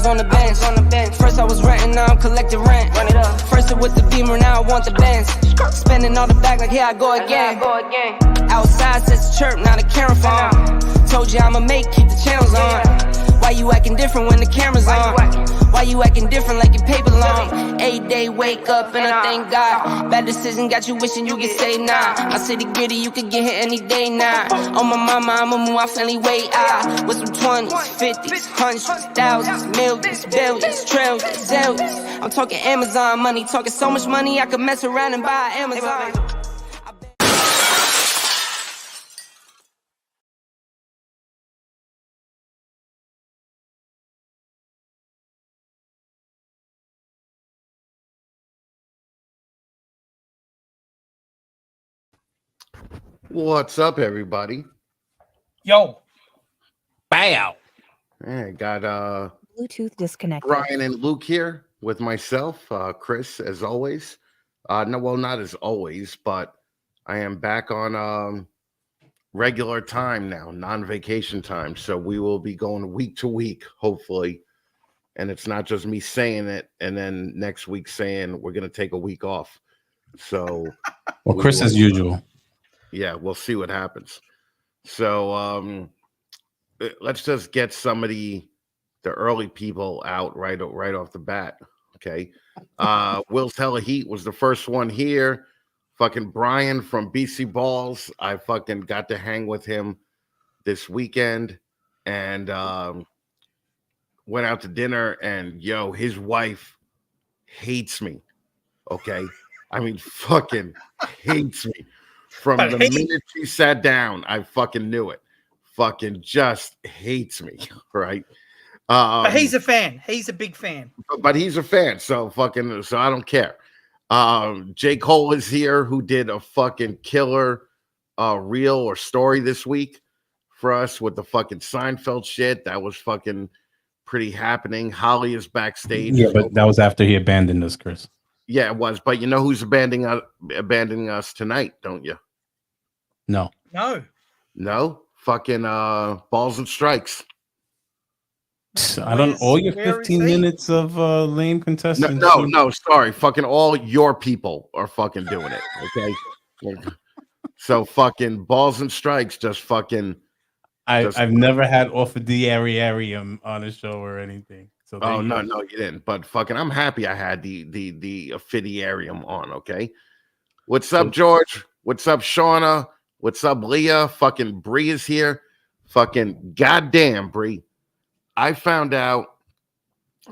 was on the bench. First I was renting, now I'm collecting rent. Run it up. First it was the Beamer, now I want the Benz. Spending all the back like here I go again. Outside says the chirp, now the camera phone. Told you I'ma make, keep the channels on. Why you acting different when the camera's on? Why you acting different like your paper long? 8 day wake up and I thank God. Bad decision got you wishing you could say nah. My city gritty, you could get hit any day now. On my mama, I'ma move my family way out. With some 20s, 50s, hundreds, thousands, millions, billions, trillions, zillions. I'm talking Amazon money, talking so much money I could mess around and buy Amazon. What's up, everybody? Yo. Bow. I got Bluetooth disconnected. Bryan and Luke here with myself, Chris, as always. No, well, not as always, but I am back on regular time now, non-vacation time. So we will be going week to week, hopefully. And it's not just me saying it and then next week saying we're going to take a week off. So, well, Chris, as usual. Yeah, we'll see what happens. So let's just get some of the early people out right off the bat. Okay. Will's Hella Heat was the first one here. Fucking Bryan from BC Balls. I fucking got to hang with him this weekend and went out to dinner, and yo, his wife hates me. Okay. I mean, fucking hates me. From the minute she sat down, I fucking knew it. Fucking just hates me, right? But he's a fan. He's a big fan. But he's a fan, so I don't care. J. Cole is here, who did a fucking killer reel or story this week for us with the fucking Seinfeld shit. That was fucking pretty happening. Holly is backstage. Yeah, but that was after he abandoned us, Chris. Yeah, it was. But you know who's abandoning us tonight, don't you? No. Fucking Balls and Strikes. I don't. All your 15 minutes of lame contestants. No. Sorry, fucking all your people are fucking doing it. Okay. So fucking Balls and Strikes just fucking. I've never had off of the Ariarium on a show or anything. So no, you didn't. But fucking, I'm happy I had the Offidiarium on. Okay. What's up, George? What's up, Shauna? What's up, Leah? Fucking Bree is here. Fucking goddamn, Bree. I found out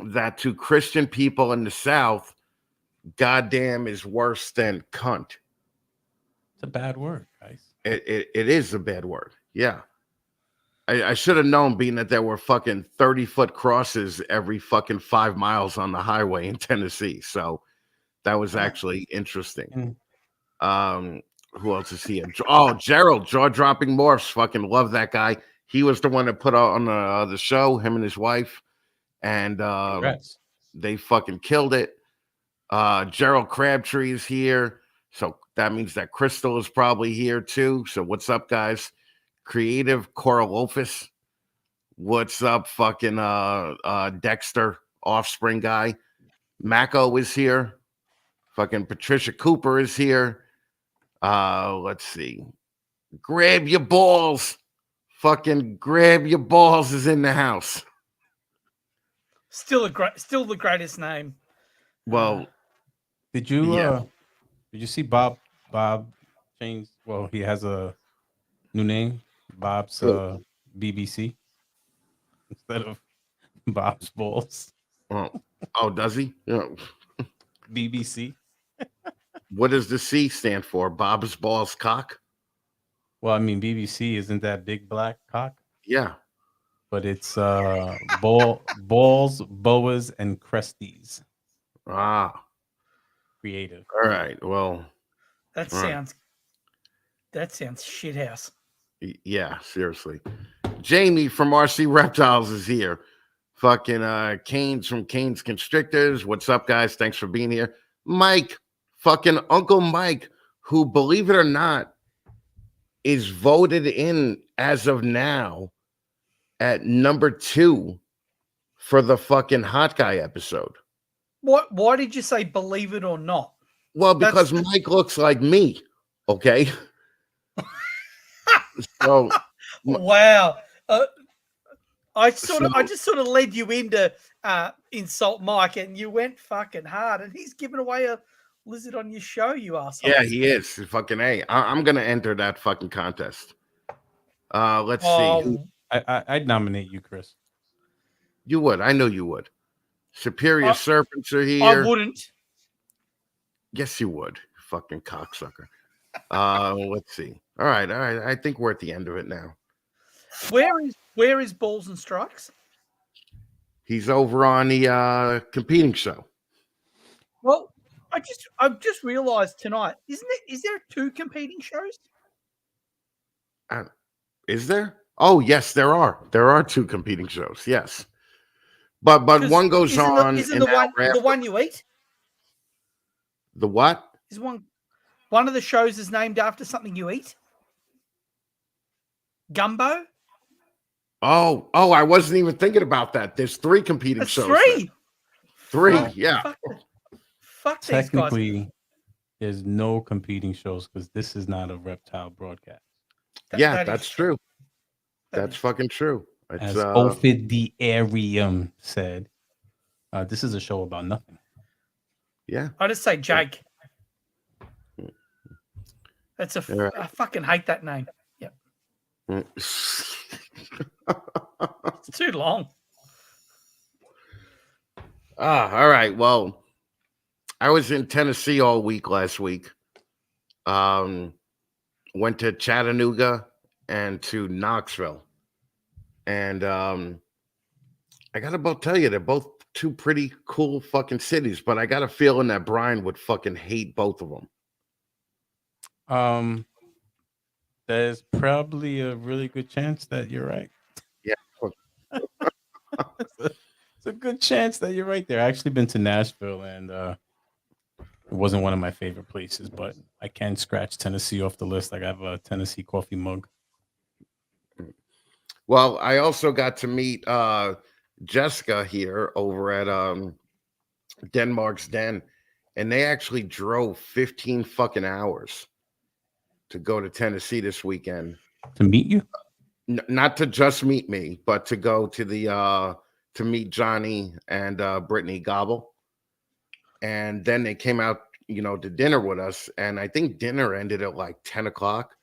that to Christian people in the South, goddamn is worse than cunt. It's a bad word, guys. It is a bad word. Yeah. I should have known, being that there were fucking 30-foot crosses every fucking 5 miles on the highway in Tennessee. So that was actually interesting. Who else is here? Oh, Gerald, jaw-dropping morphs. Fucking love that guy. He was the one that put on the show, him and his wife, and they fucking killed it. Gerald Crabtree is here, so that means that Crystal is probably here too. So what's up, guys? Creative Coralofis. What's up, fucking Dexter, Offspring guy? Mako is here. Fucking Patricia Cooper is here. Let's see. Grab your balls. Fucking grab your balls is in the house. Still the greatest name. Well, did you see Bob changed? Well, he has a new name, Bob's BBC instead of Bob's Balls. Oh, does he? Yeah. BBC. What does the C stand for? Bob's Balls Cock? Well, I mean, BBC isn't that big black cock? Yeah. But it's balls, boas, and cresties. Ah. Creative. All right. Well, that sounds shithouse. Yeah, seriously. Jamie from RC Reptiles is here. Fucking Canes from Canes Constrictors. What's up, guys? Thanks for being here. Mike, fucking Uncle Mike, who, believe it or not, is voted in as of now at number 2 for the fucking hot guy episode. What? Why did you say believe it or not? Well, because Mike looks like me. Okay. So wow. I just sort of led you into insult Mike, and you went fucking hard, and he's giving away a lizard on your show, you asshole. Yeah, he is. Fucking A. I'm gonna enter that fucking contest. Let's see. I'd nominate you, Chris. You would. I know you would. Superior Serpents are here. I wouldn't. Yes, you would. Fucking cocksucker. Let's see. All right. I think we're at the end of it now. Where is Balls and Strikes? He's over on the competing show. Well, I've just realized tonight, is there 2 competing shows? Is there? Oh, yes, there are. There are 2 competing shows. Yes. But one goes on. Isn't the one you eat? The what? Is one of the shows is named after something you eat? Gumbo? Oh, I wasn't even thinking about that. There's 3 competing shows. 3? 3, yeah. Fuck these guys. Technically, there's no competing shows because this is not a reptile broadcast. That's true. That's fucking true. As Ophid the Arium said, this is a show about nothing. Yeah. I just say Jake. That's I fucking hate that name. Yep. It's too long. All right. Well, I was in Tennessee all week last week. Went to Chattanooga and to Knoxville. And I got to both tell you, they're both 2 pretty cool fucking cities, but I got a feeling that Bryan would fucking hate both of them. There's probably a really good chance that you're right. Yeah. It's a good chance that you're right there. I actually been to Nashville, and it wasn't one of my favorite places, but I can scratch Tennessee off the list. I have a Tennessee coffee mug. Well, I also got to meet Jessica here over at Denmark's Den, and they actually drove 15 fucking hours to go to Tennessee this weekend. To meet you? Not to just meet me, but to go to the to meet Johnny and Brittany Gobble. And then they came out, to dinner with us, and I think dinner ended at like 10 o'clock,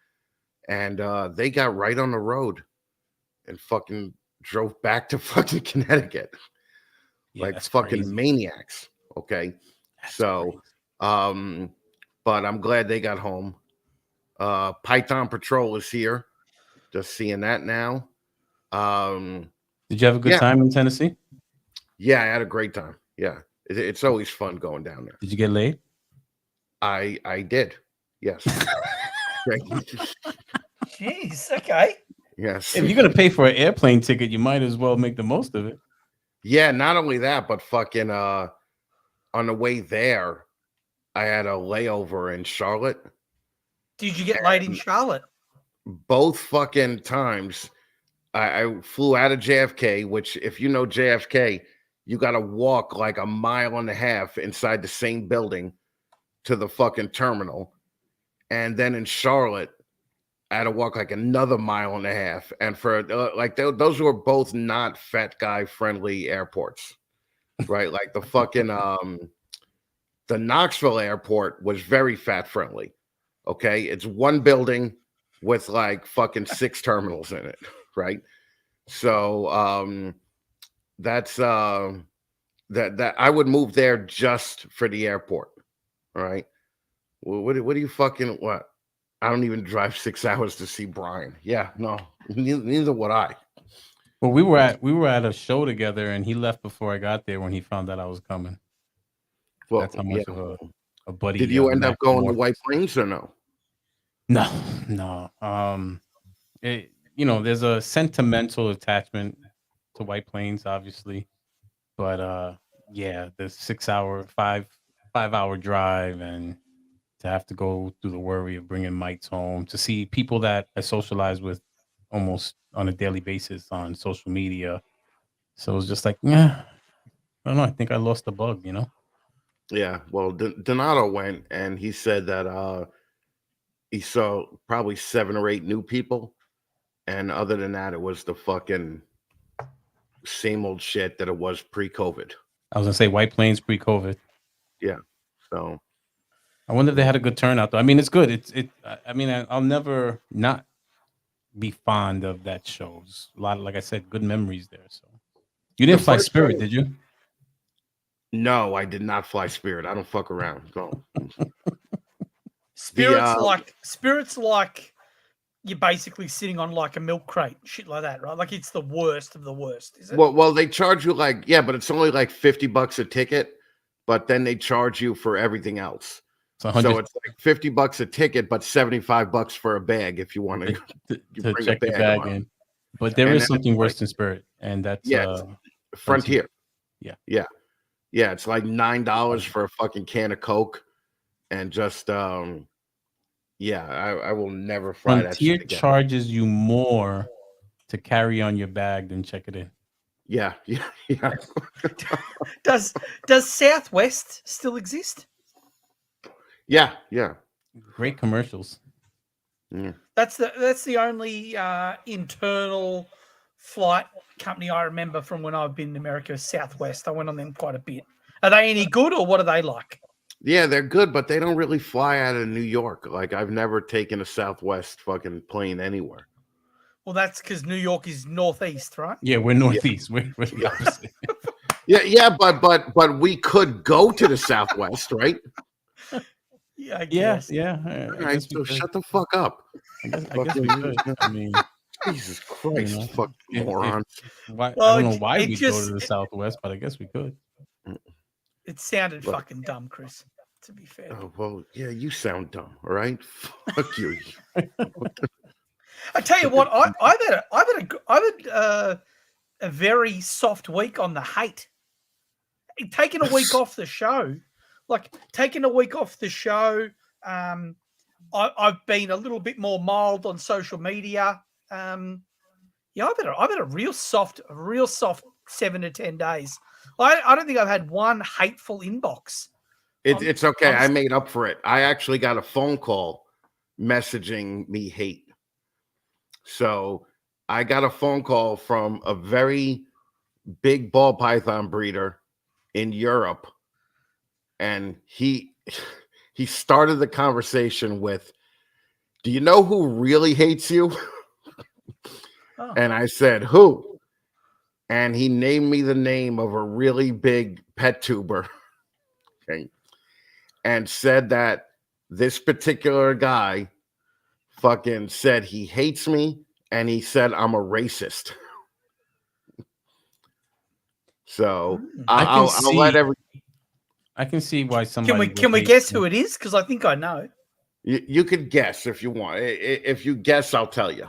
and they got right on the road and fucking drove back to fucking Connecticut. Yeah, like fucking crazy. Maniacs. Okay. That's so crazy. But I'm glad they got home. Python Patrol is here. Just seeing that now. Did you have a good time in Tennessee? Yeah, I had a great time. Yeah. It's always fun going down there. Did you get laid? I did. Yes. Jeez, okay. Yes. If you're gonna pay for an airplane ticket, you might as well make the most of it. Yeah, not only that, but fucking on the way there, I had a layover in Charlotte. Did you get laid in Charlotte? Both fucking times. I flew out of JFK, which if you know JFK, you got to walk like a mile and a half inside the same building to the fucking terminal. And then in Charlotte, I had to walk like another mile and a half. And for those were both not fat guy friendly airports, right? Like the fucking, the Knoxville airport was very fat friendly. Okay. It's one building with like fucking 6 terminals in it. Right. So, that's, that I would move there just for the airport. All right. Well, what do you fucking, what? I don't even drive 6 hours to see Bryan. Yeah, no, neither would I. Well, we were at a show together, and he left before I got there when he found out I was coming. Well, that's how much of a buddy. Did you end up going to White Plains or no? No. There's a sentimental attachment to White Plains, obviously, but the 6 hour, 5 hour drive, and to have to go through the worry of bringing mics home, to see people that I socialize with almost on a daily basis on social media So it was just like, yeah, I don't know. I think I lost the bug, you know? Yeah. Well, Donato went and he said that he saw probably 7 or 8 new people. And other than that, it was the fucking same old shit that it was pre-COVID. I was gonna say White Plains pre-COVID. Yeah. So I wonder if they had a good turnout though. I mean, it's good. I mean, I'll never not be fond of that show. It's a lot of, like I said, good memories there. So you didn't fly Spirit, did you? No, I did not fly Spirit. I don't fuck around. Go. Spirits like you're basically sitting on like a milk crate, shit like that, right? Like it's the worst of the worst, is it? Well, they charge you like, yeah, but it's only like $50 a ticket, but then they charge you for everything else. So it's like $50 a ticket, but $75 for a bag if you want to bring check the bag in. But there is something worse than Spirit, and that's Frontier. Yeah. It's like $9 for a fucking can of Coke, and just I will never fly that shit again. Charges you more to carry on your bag than check it in. Yeah. Does Southwest still exist? Yeah. Great commercials. Yeah. That's the only internal flight company I remember from when I've been in America. Southwest. I went on them quite a bit. Are they any good, or what are they like? Yeah, they're good, but they don't really fly out of New York. Like I've never taken a Southwest fucking plane anywhere. Well, that's because New York is northeast, right? Yeah, we're northeast. We're the opposite. but we could go to the Southwest, right? Yeah, I guess. All right, so shut the fuck up. I guess we could. I mean, Jesus Christ, fucking morons. I don't know why we go to the Southwest, but I guess we could. It sounded fucking dumb, Chris. To be fair. Oh well, yeah, you sound dumb. All right, fuck you. I tell you what, I've had a very soft week on the hate. Taking a week off the show, I've been a little bit more mild on social media. I've had a real soft 7 to 10 days. I don't think I've had one hateful inbox. It's okay. I made up for it. I actually got a phone call messaging me hate. So I got a phone call from a very big ball python breeder in Europe, and he started the conversation with, "Do you know who really hates you?" Oh. And I said, "Who?" And he named me the name of a really big pet tuber. Okay. And said that this particular guy fucking said he hates me, and he said I'm a racist. So I'll let I can see why somebody. Can we guess who it is? Because I think I know. You could guess if you want. If you guess, I'll tell you.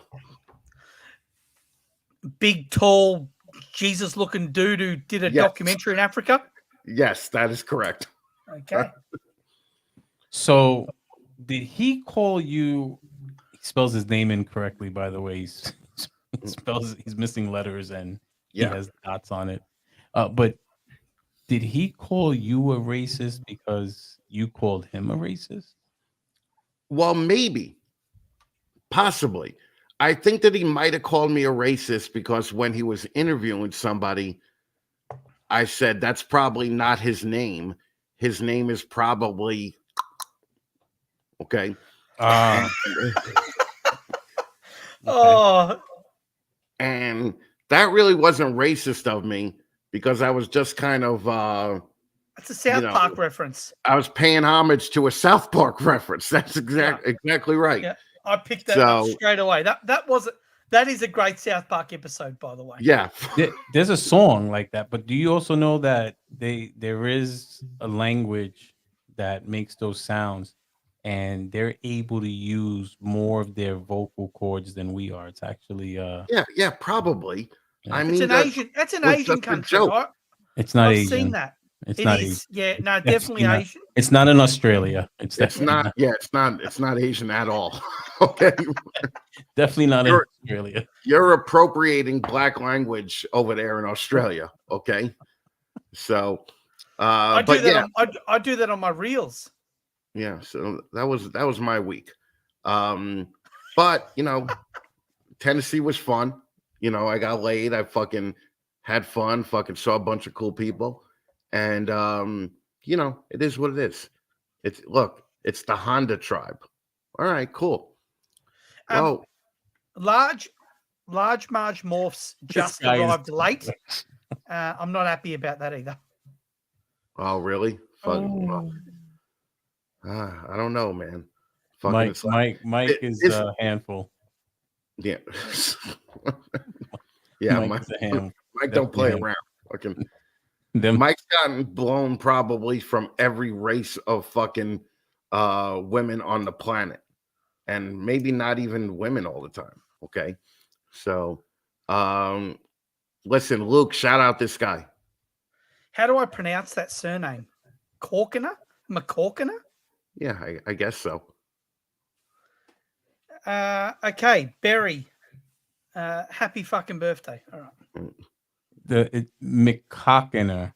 Big, tall, Jesus-looking dude who did a documentary in Africa. Yes, that is correct. Okay. So, did he call you? He spells his name incorrectly, by the way. He's missing letters and he has dots on it. But did he call you a racist because you called him a racist? Well, maybe, possibly. I think that he might have called me a racist because when he was interviewing somebody, I said that's probably not his name. His name is probably okay. Oh, and that really wasn't racist of me because I was just kind of that's a South Park reference. I was paying homage to a South Park reference. That's exactly right. Yeah, I picked that up straight away. That is a great South Park episode, by the way. Yeah, there's a song like that, but do you also know that there is a language that makes those sounds, and they're able to use more of their vocal cords than we are? It's actually probably. Yeah. I mean, that's an Asian country. It's not I've Asian. seen that. It's It not is. Asian. Yeah, no, Definitely definitely not. Asian. It's not in Australia. It's It's definitely not. Yeah, it's not Asian at all. Okay, definitely not in You're- Australia. you're appropriating black language over there in Australia. Okay, so, I do but that yeah, I do that on my reels. yeah. So that was my week. But Tennessee was fun. I got laid. I fucking had fun. Fucking saw a bunch of cool people, and it is what it is. It's the Honda tribe. All right, cool. Um, Well, large Marge Morphs just guy is- arrived late. I'm not happy about that either. oh really? Fucking, Oh. I don't know, man. Fucking, Mike, it's like, Mike is it's- a handful. yeah, yeah. Mike is a ham. Mike don't play Definitely. around. Fucking. Them Mike's gotten blown probably from every race of fucking women on the planet, and maybe not even women all the time. Okay, so listen, Luke, shout out this guy. How do I pronounce that surname? Corkiner? McCorkiner? Yeah, I guess so. Okay, Berry. Happy fucking birthday. All right. McCockiner.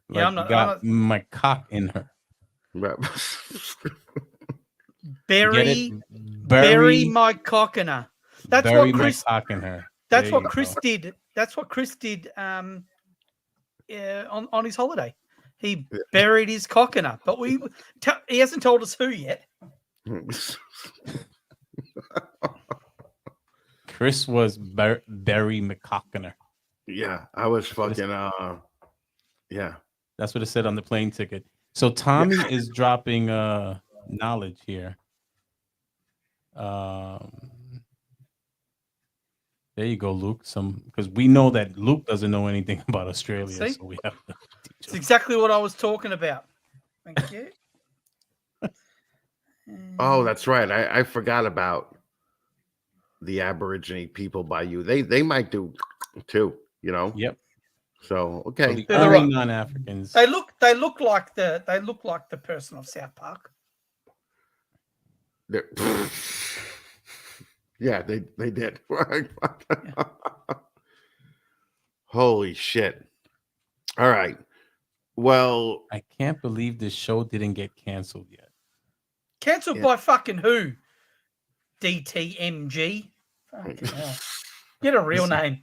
Like Yeah, I'm not- you got I'm my cock in her. Right. Berry Bury my cockiner. That's bury what my Chris cock in her. that's There what you Chris go. did. That's what Chris did on his holiday. He buried his cockiner, but he hasn't told us who yet. Chris was Barry McCockiner. Yeah, I was fucking yeah. That's what it said on the plane ticket. So Tommy is dropping knowledge here. There you go, Luke. Because we know that Luke doesn't know anything about Australia, See? so we have to It's teach him. exactly what I was talking about. Thank you. Oh, that's right. I forgot about the Aborigine people by you. They might do too, Yep. So So okay. the They're only right. non-Africans. They look like the person of South Park. They're- yeah, they did. Holy shit. All right. Well, I can't believe this show didn't get canceled yet. Cancelled Yeah. by fucking who? DTMG. Fucking hell. Get a real name.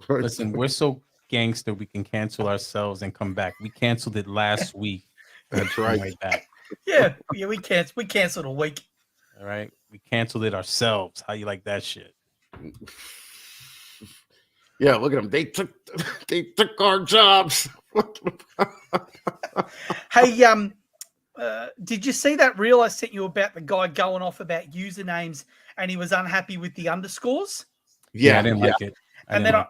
Listen, we're so gangster we can cancel ourselves and come back. We canceled it last week. That's Come right. right back. Yeah, we canceled a week. All right. We canceled it ourselves. How you like that shit? Yeah, look at them. They took our jobs. Hey, did you see that reel I sent you about the guy going off about usernames and he was unhappy with the underscores? Yeah, I didn't like it. And then I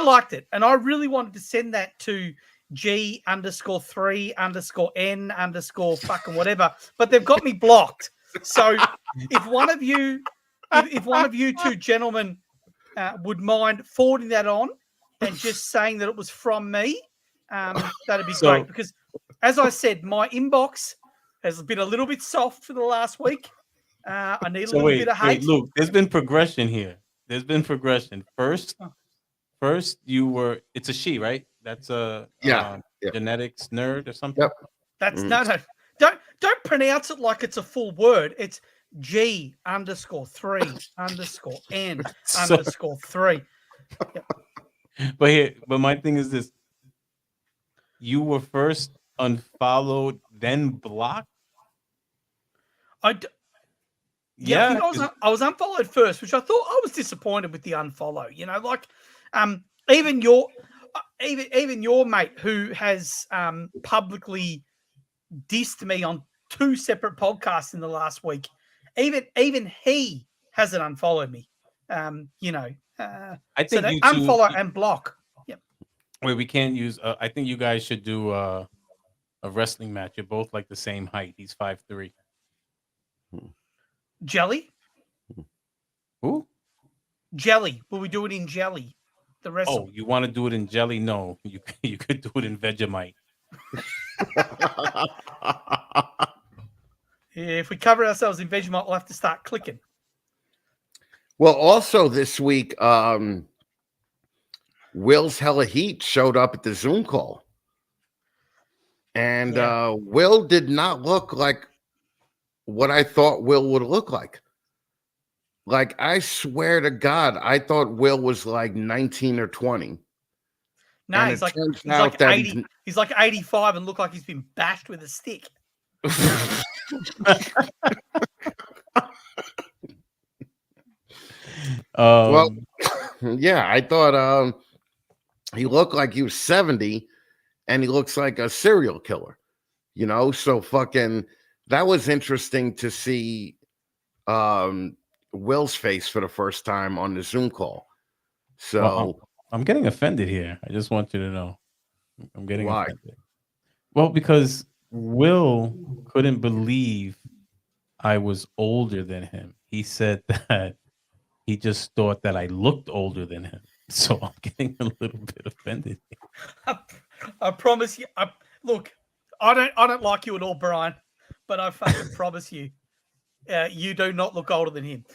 liked it, and I really wanted to send that to G_3_N_ fucking whatever, but they've got me blocked. So if one of you two gentlemen would mind forwarding that on and just saying that it was from me, that'd be great. Because as I said, my inbox has been a little bit soft for the last week. I need a little bit of hate. Wait, Luke, there's been progression here. There's been progression. First you were. It's a she, right? That's a Yeah. genetics nerd or something. Yep. That's no. Don't pronounce it like it's a full word. It's G_3_N_3. But my thing is this: you were first unfollowed, then blocked. Yeah, I think I was unfollowed first, which I thought I was disappointed with the unfollow. Even your mate who has publicly dissed me on 2 separate podcasts in the last week, even he hasn't unfollowed me. I think so they you two, unfollow and block. Yep. Wait, we can't use. I think you guys should do a wrestling match. You're both like the same height. He's 5'3". Jelly? Who? Jelly. Will we do it in jelly? The wrestle. Oh, you want to do it in jelly? No, you could do it in Vegemite. If we cover ourselves in Vegemite, we'll have to start clicking. Well, also this week, Will's Hella Heat showed up at the Zoom call. And Will did not look like what I thought Will would look like. Like, I swear to God, I thought Will was like 19 or 20. No, And he's it like turns he's out like that 80. He's like 85 and look like he's been bashed with a stick. Well, yeah, I thought he looked like he was 70 and he looks like a serial killer, you know? So fucking that was interesting to see Will's face for the first time on the Zoom call. So well, I'm getting offended here. I just want you to know. I'm getting why? offended. Well, because Will couldn't believe I was older than him. He said that he just thought that I looked older than him. So I'm getting a little bit offended. I promise you. Look, I don't like you at all, Brian, but I fucking promise you, you do not look older than him.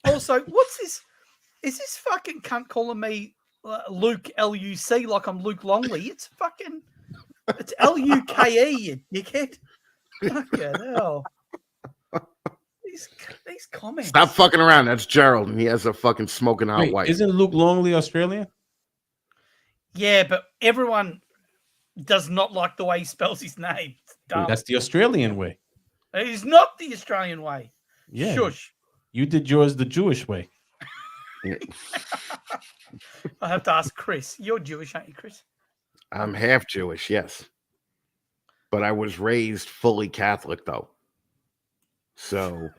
Also, what's this? Is this fucking cunt calling me Luke Luc like I'm Luke Longley? It's Luke, you dickhead. Fucking hell. These comments. Stop fucking around. That's Gerald, and he has a fucking smoking hot Wait, wife. isn't Luke Longley Australian? Yeah, but everyone does not like the way he spells his name. It's dumb. That's the Australian way. It is not the Australian way. Yeah. Shush. You did yours the Jewish way. I have to ask Chris. You're Jewish, aren't you, Chris? I'm half Jewish, yes. But I was raised fully Catholic, though. So,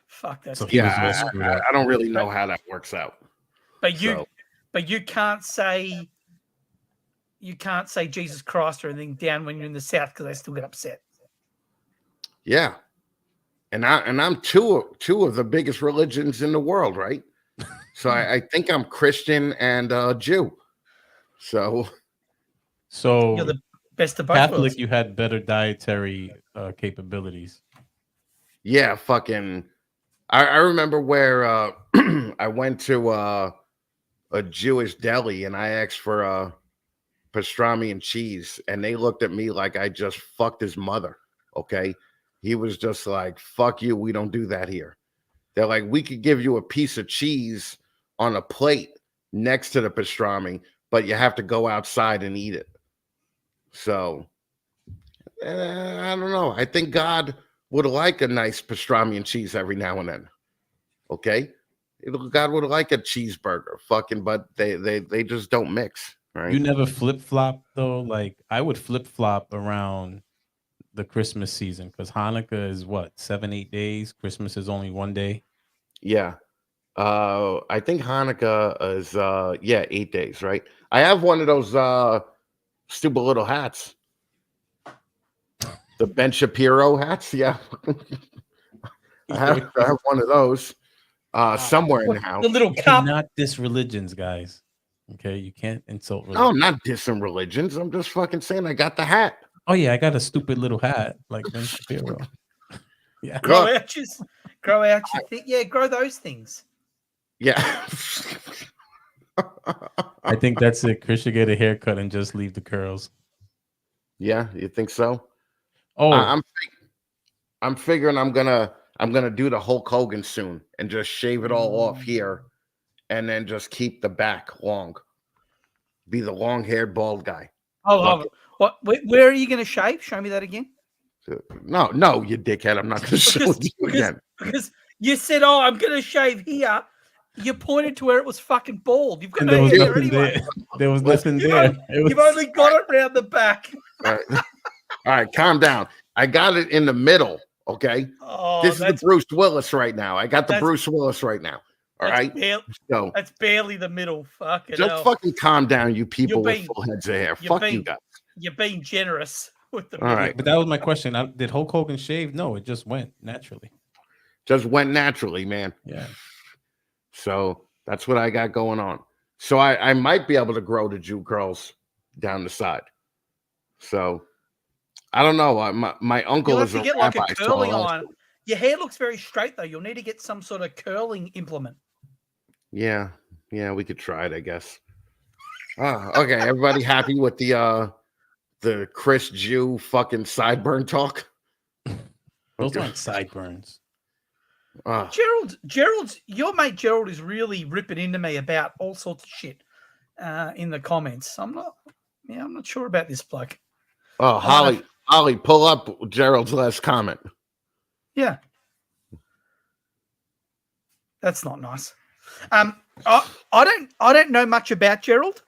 Fuck that. So yeah, I don't really know how that works out. But you can't say Jesus Christ or anything down when you're in the South because they still get upset. Yeah. And I'm two of the biggest religions in the world, right? So I think I'm Christian and Jew. So You're the best of both Catholic, worlds. you had better dietary capabilities. yeah, fucking. I remember where I went to a Jewish deli and I asked for pastrami and cheese, and they looked at me like I just fucked his mother. Okay, he was just like, "Fuck you, we don't do that here." They're like, "We could give you a piece of cheese on a plate next to the pastrami, but you have to go outside and eat it." So I don't know. I think God would like a nice pastrami and cheese every now and then. Okay, God would like a cheeseburger, fucking, but they just don't mix, right? You never flip flop though. Like I would flip flop around the Christmas season because Hanukkah is what 7-8 days. Christmas is only 1 day. Yeah. I think Hanukkah is 8 days, right? I have one of those stupid little hats. The Ben Shapiro hats, yeah. I have one of those somewhere in the house. The little You cup. cannot diss religions, guys. Okay, you can't insult No, religion. I'm not dissing religions. I'm just fucking saying I got the hat. Oh yeah, I got a stupid little hat like Ben Shapiro. Yeah. Grow out your thing. Yeah, grow those things. Yeah. I think that's it. Chris should get a haircut and just leave the curls. Yeah, you think so? Oh, I'm figuring I'm gonna do the Hulk Hogan soon and just shave it all off here, and then just keep the back long. Be the long-haired bald guy. Oh, what? Where are you going to shave? Show me that again. No, you dickhead. I'm not gonna show it you again. Because you said, "Oh, I'm going to shave here." You pointed to where it was fucking bald. You've got and no there was hair nothing anyway. there. There was nothing there. You've only got it round the back. All right, calm down. I got it in the middle. Okay, Oh, this is the Bruce Willis right now. I got the that's- Bruce Willis right now. All right, so That's barely the middle. Fucking just hell. fucking calm down, you people You're with full heads of hair. you're Fuck being- you guys. You're being generous with the All middle. right, But that was my question. Did Hulk Hogan shave? No, it just went naturally. just went naturally, man. Yeah. So that's what I got going on. So I might be able to grow the Jew curls down the side. So I don't know. My uncle You'll have is to a get like rabbi, a curling so iron. Your hair looks very straight though. You'll need to get some sort of curling implement. yeah, we could try it, I guess. Okay, everybody happy with the Chris Jew fucking sideburn talk? Those aren't sideburns. Your mate Gerald is really ripping into me about all sorts of shit in the comments. I'm not sure about this bloke. Oh, Holly, pull up Gerald's last comment. Yeah. That's not nice. I don't know much about Gerald,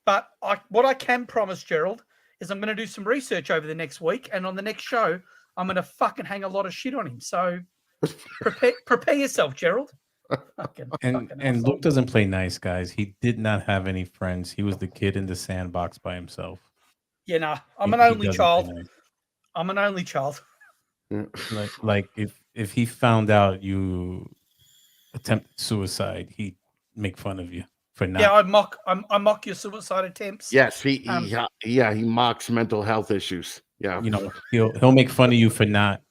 but what I can promise Gerald is I'm going to do some research over the next week, and on the next show, I'm going to fucking hang a lot of shit on him. So prepare yourself, Gerald. And Luke doesn't play nice, guys. He did not have any friends. He was the kid in the sandbox by himself. Yeah, nah. I'm an only child. Nice. I'm an only child. Like if he found out you attempted suicide, he'd make fun of you for not. Yeah, I mock your suicide attempts. Yes, he mocks mental health issues. Yeah, You know, he'll make fun of you for not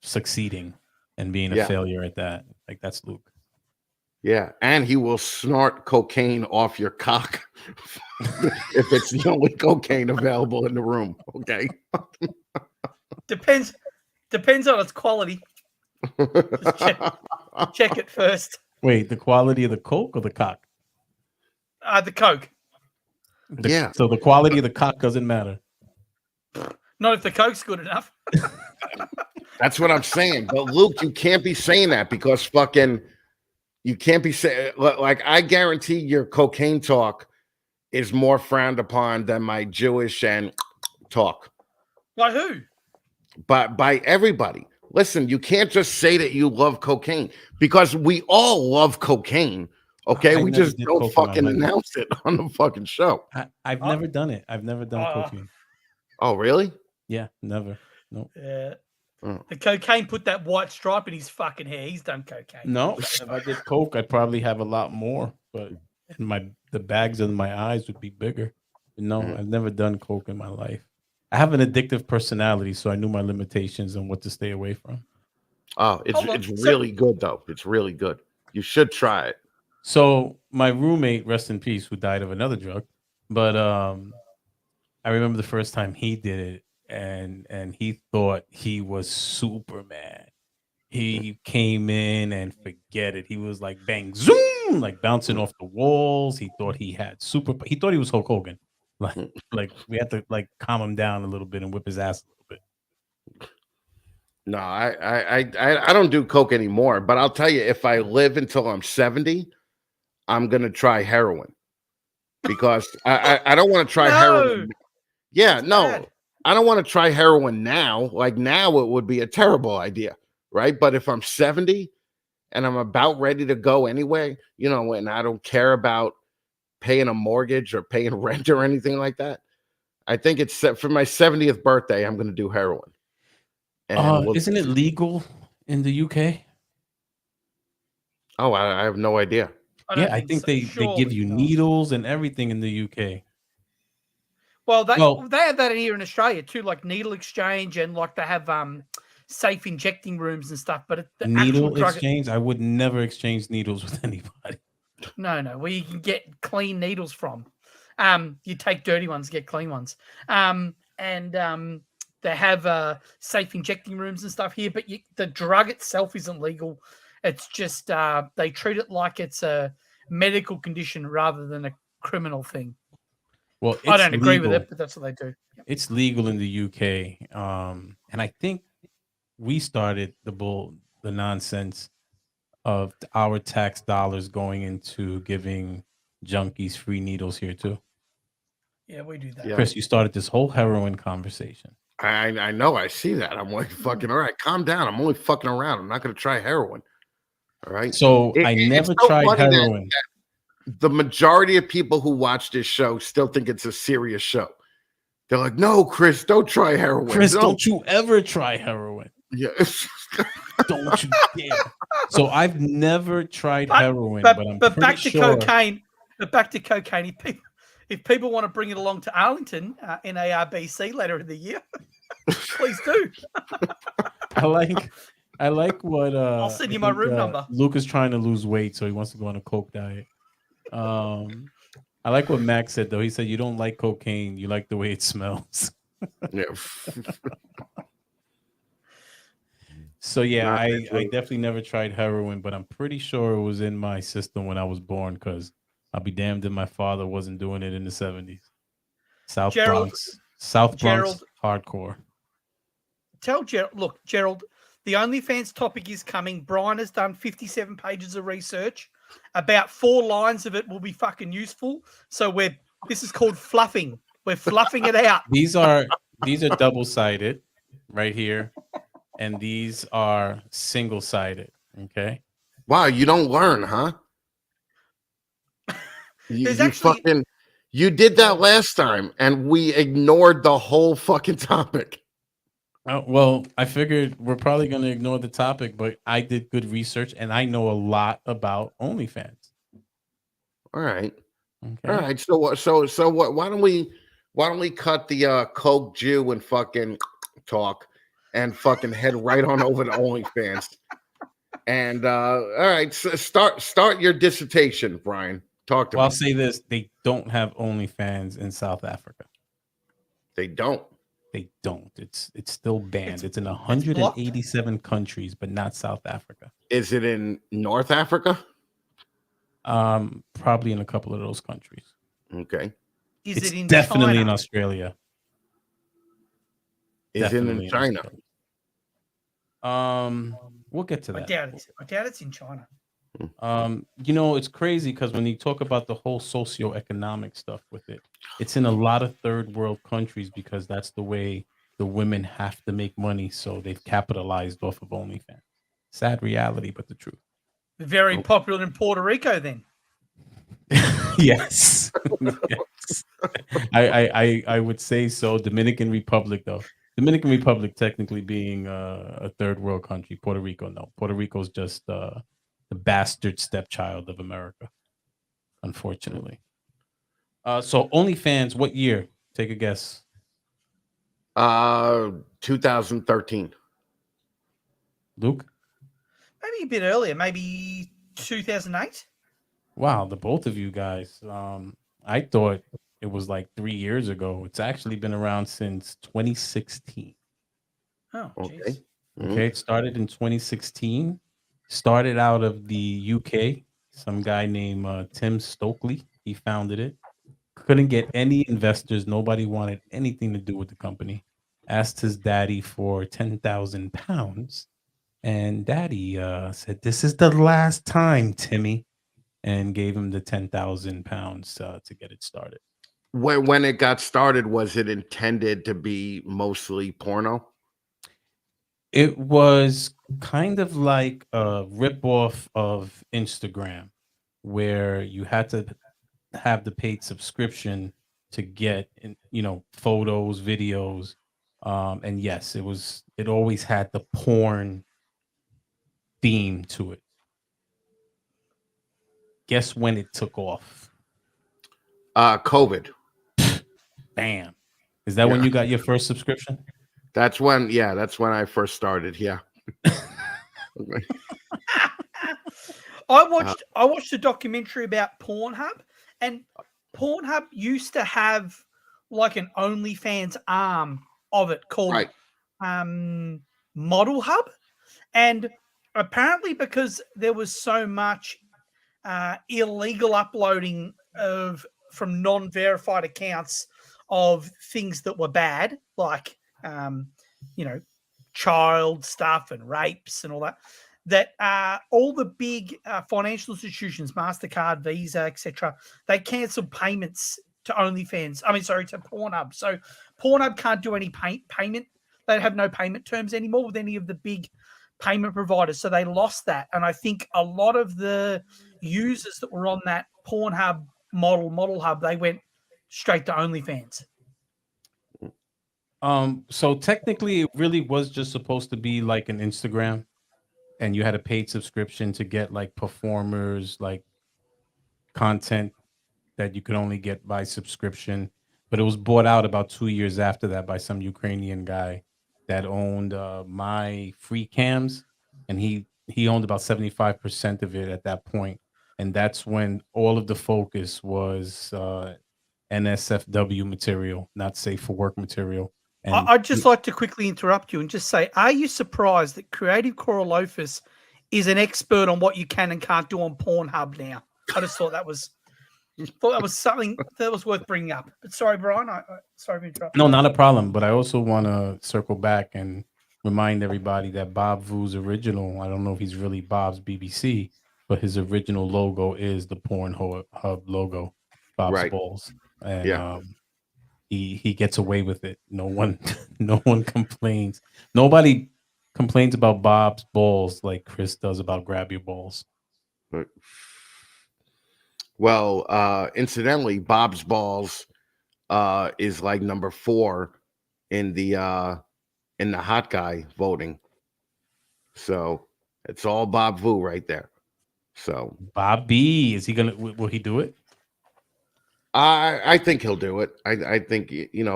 succeeding and being a failure at that. Like, that's Luke. Yeah, and he will snort cocaine off your cock if it's the only cocaine available in the room. Okay. Depends on its quality. Check it first. Wait, the quality of the coke or the cock? The coke. So the quality of the cock doesn't matter. Not if the coke's good enough. That's what I'm saying. But Luke, you can't be saying that because you can't be saying, like, I guarantee your cocaine talk is more frowned upon than my Jewish and talk. By who? By everybody. Listen, you can't just say that you love cocaine because we all love cocaine. Okay, we just don't fucking announce it on the fucking show. I've never done it. I've never done cocaine. Oh, really? Yeah, never. No. Yeah. The cocaine put that white stripe in his fucking hair. He's done cocaine. No, if I did coke, I'd probably have a lot more, but the bags in my eyes would be bigger. No, I've never done coke in my life. I have an addictive personality, so I knew my limitations and what to stay away from. Oh, it's really good though. It's really good. You should try it. So my roommate, rest in peace, who died of another drug, but I remember the first time he did it, and he thought he was Superman. He came in and forget it. He was like bang zoom, like bouncing off the walls. He thought he had he thought he was Hulk Hogan. Like we had to like calm him down a little bit and whip his ass a little bit. No, I don't do coke anymore. But I'll tell you, if I live until I'm 70, I'm gonna try heroin because I don't want to try heroin. Yeah, no, I don't want to try heroin now. Like now, it would be a terrible idea, right? But if I'm 70 and I'm about ready to go anyway, you know, and I don't care about paying a mortgage or paying rent or anything like that, I think it's set for my 70th birthday. I'm going to do heroin. Isn't it legal in the UK? Oh, I have no idea. I think they give you needles and everything in the UK. Well, they have that here in Australia too, like needle exchange, and like they have safe injecting rooms and stuff. But the needle exchange, I would never exchange needles with anybody. No, where you can get clean needles from. You take dirty ones, get clean ones. They have safe injecting rooms and stuff here, but the drug itself isn't legal. It's just they treat it like it's a medical condition rather than a criminal thing. Well, I don't agree with it, but that's what they do. It's legal in the UK, and I think we started the nonsense of our tax dollars going into giving junkies free needles here too. Yeah, we do that. Yeah. Chris, you started this whole heroin conversation. I know. I see that. I'm like, fucking all right. Calm down. I'm only fucking around. I'm not going to try heroin. All right. So I never tried heroin. The majority of people who watch this show still think it's a serious show. They're like, no, Chris, don't try heroin. Chris, don't you ever try heroin. Yeah. Don't you dare. So I've never tried heroin, but back to cocaine. But back to cocaine. If people want to bring it along to Arlington, NARBC later in the year. Please do. I like what I'll send you my room number. Luke is trying to lose weight, so he wants to go on a coke diet. I like what Max said though. He said you don't like cocaine, you like the way it smells. Yeah. So yeah, Not I actually. definitely never tried heroin, but I'm pretty sure it was in my system when I was born, because I'll be damned if my father wasn't doing it in the 70s. South Gerald, Bronx hardcore. Tell Gerald, look, Gerald, the OnlyFans topic is coming. Brian has done 57 pages of research. About 4 lines of it will be fucking useful. So this is called fluffing. We're fluffing it out. These are double-sided right here, and these are single-sided. Okay. Wow, you don't learn, huh? You did that last time, and we ignored the whole fucking topic. Well, I figured we're probably going to ignore the topic, but I did good research, and I know a lot about OnlyFans. All right. Okay. All right. So what? Why don't we cut the Coke Jew and fucking talk, and fucking head right on over to OnlyFans. And all right, so start your dissertation, Brian. Talk to me. I'll say this: they don't have OnlyFans in South Africa. They don't. They don't. It's still banned. It's in 187 countries, but not South Africa. Is it in North Africa? Probably in a couple of those countries. Okay. Is it in definitely China? in Australia? Is it in China? We'll get to that. I doubt it's in China. It's crazy because when you talk about the whole socioeconomic stuff with it, it's in a lot of third world countries because that's the way the women have to make money. So they've capitalized off of OnlyFans. Sad reality, but the truth. Very popular in Puerto Rico, then. Yes. Yes. I would say so. Dominican Republic, though. Dominican Republic technically being a third world country. Puerto Rico, no. Puerto Rico's just the bastard stepchild of America, unfortunately. So OnlyFans, what year? Take a guess. 2013. Luke? Maybe a bit earlier, maybe 2008. Wow, the both of you guys. I thought it was like 3 years ago. It's actually been around since 2016. Oh, Okay. geez. Okay, it started in 2016. Started out of the UK. Some guy named Tim Stokely. He founded it. Couldn't get any investors. Nobody wanted anything to do with the company. Asked his daddy for £10,000. And daddy said, "This is the last time, Timmy," and gave him the £10,000 to get it started. When it got started, was it intended to be mostly porno? It was kind of like a ripoff of Instagram, where you had to have the paid subscription to get, photos, videos, and yes, it always had the porn theme to it. Guess when it took off? COVID. Bam. Is that when you got your first subscription? That's when I first started. Yeah. I watched a documentary about Pornhub, and Pornhub used to have like an OnlyFans arm of it called Model Hub, and apparently because there was so much illegal uploading from non-verified accounts of things that were bad, like child stuff and rapes and all that, all the big financial institutions, MasterCard, Visa, etc., they cancelled payments to OnlyFans. To Pornhub. So Pornhub can't do any payment. They have no payment terms anymore with any of the big payment providers. So they lost that. And I think a lot of the users that were on that Pornhub model hub, they went straight to OnlyFans. So technically it really was just supposed to be like an Instagram, and you had a paid subscription to get like performers, like content that you could only get by subscription. But it was bought out about 2 years after that by some Ukrainian guy. that owned my free cams, and he owned about 75% of it at that point, and that's when all of the focus was NSFW material, not safe for work material. And I'd just like to quickly interrupt you and just say, are you surprised that Creative Coralofus is an expert on what you can and can't do on Pornhub now? I just thought that was something that was worth bringing up. But sorry, Brian, sorry to interrupt. no, not a problem. But I also want to circle back and remind everybody that Bob Vu's original, I don't know if he's really Bob's BBC, but his original logo is the Pornhub logo, Bob's Right. balls. And Yeah. he gets away with it. No one no one complains. Nobody complains about Bob's balls like Chris does about Grab Your Balls. But, well, incidentally, Bob's balls is like number 4 in the hot guy voting. So it's all Bob Vu right there. So Bob B, is he gonna? Will he do it? I think he'll do it. I think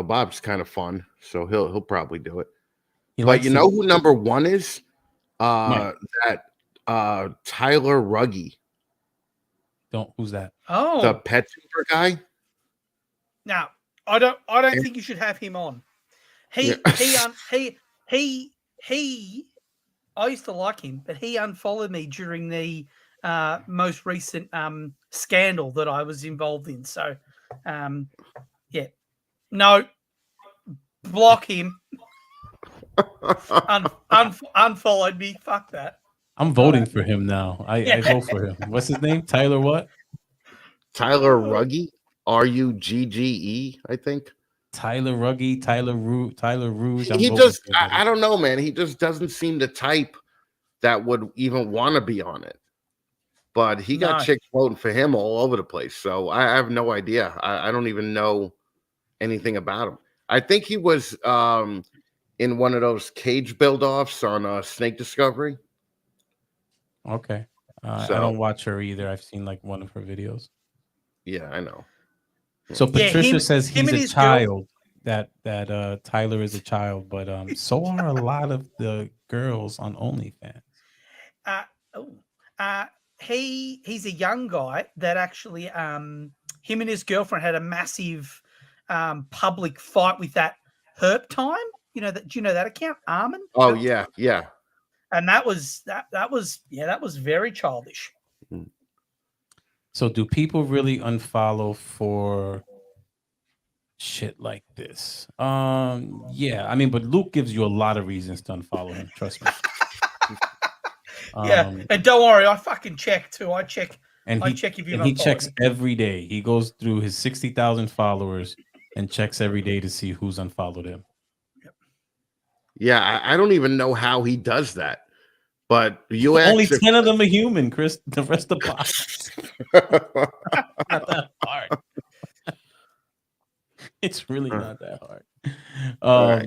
Bob's kind of fun, so he'll probably do it. He But likes you to- know who number 1 is? Mike. That Tyler Ruggie, Don't. Who's that? Oh, the pet super guy. now I don't think you should have him on. He I used to like him, but he unfollowed me during the most recent scandal that I was involved in. So yeah. No, block him. Unfollowed me. Fuck that. I'm voting for him now. I vote for him. What's his name? Tyler what? Tyler Ruggie, Rugge, I think. Tyler Ruggie, Tyler Rouge. He just, I don't know, man. He just doesn't seem the type that would even want to be on it. But he got chicks voting for him all over the place. So I have no idea. I don't even know anything about him. I think he was in one of those cage build-offs on Snake Discovery. Okay. I So- don't watch her either. I've seen like one of her videos. Yeah, I know. So Yeah, Patricia says him he's and a his girl- child. That Tyler is a child, but so are a lot of the girls on OnlyFans. He's a young guy that actually him and his girlfriend had a massive public fight with that Herp Time. Do you know that account, Armin? Oh Herp yeah, yeah. And that was very childish. So do people really unfollow for shit like this? Yeah, I mean, but Luke gives you a lot of reasons to unfollow him. Trust me. Yeah, and don't worry, I fucking check too. I check and I he check if you and he unfollow checks me. every day. He goes through his 60,000 followers and checks every day to see who's unfollowed him. Yeah, I don't even know how he does that. But you Only asked 10 of them are human, Chris. The rest of bots. Not that hard. It's really not that hard. All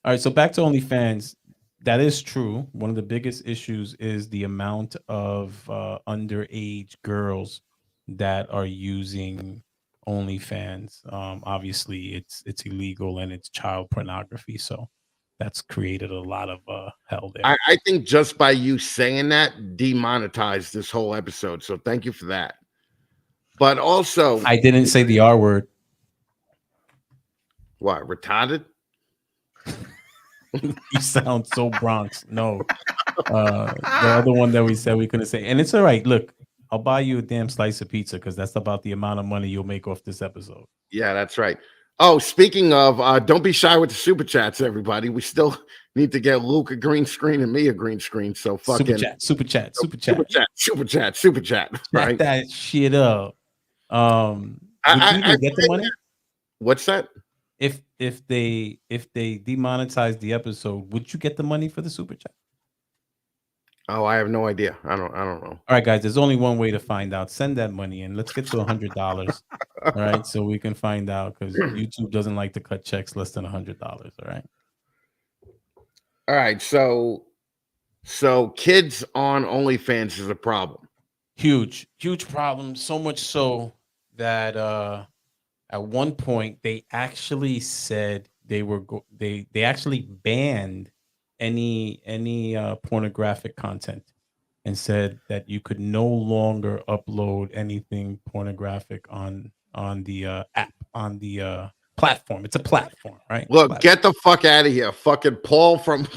right, so back to OnlyFans. That is true. One of the biggest issues is the amount of underage girls that are using OnlyFans. Obviously, it's illegal and it's child pornography. So that's created a lot of hell there. I think just by you saying that demonetized this whole episode. So thank you for that. But also, I didn't say the R word. what, retarded? You sound so Bronx. No. The other one that we said we couldn't say. And it's all right. Look, I'll buy you a damn slice of pizza because that's about the amount of money you'll make off this episode. Yeah, that's right. Oh, speaking of, don't be shy with the super chats, everybody. We still need to get Luke a green screen and me a green screen. So fucking super chat. Right? Chat that shit up. Would you even get the money? What's that? If they demonetize the episode, would you get the money for the super chat? Oh, I have no idea. I don't know. All right, guys. There's only one way to find out. Send that money in. Let's get to $100. All right, so we can find out because YouTube doesn't like to cut checks less than $100. All right. All right. So kids on OnlyFans is a problem. Huge problem. So much so that at one point they actually said they actually banned any pornographic content and said that you could no longer upload anything pornographic on the app, on the platform. It's a platform, right? Look, Platform. get the fuck out of here. Fucking Paul from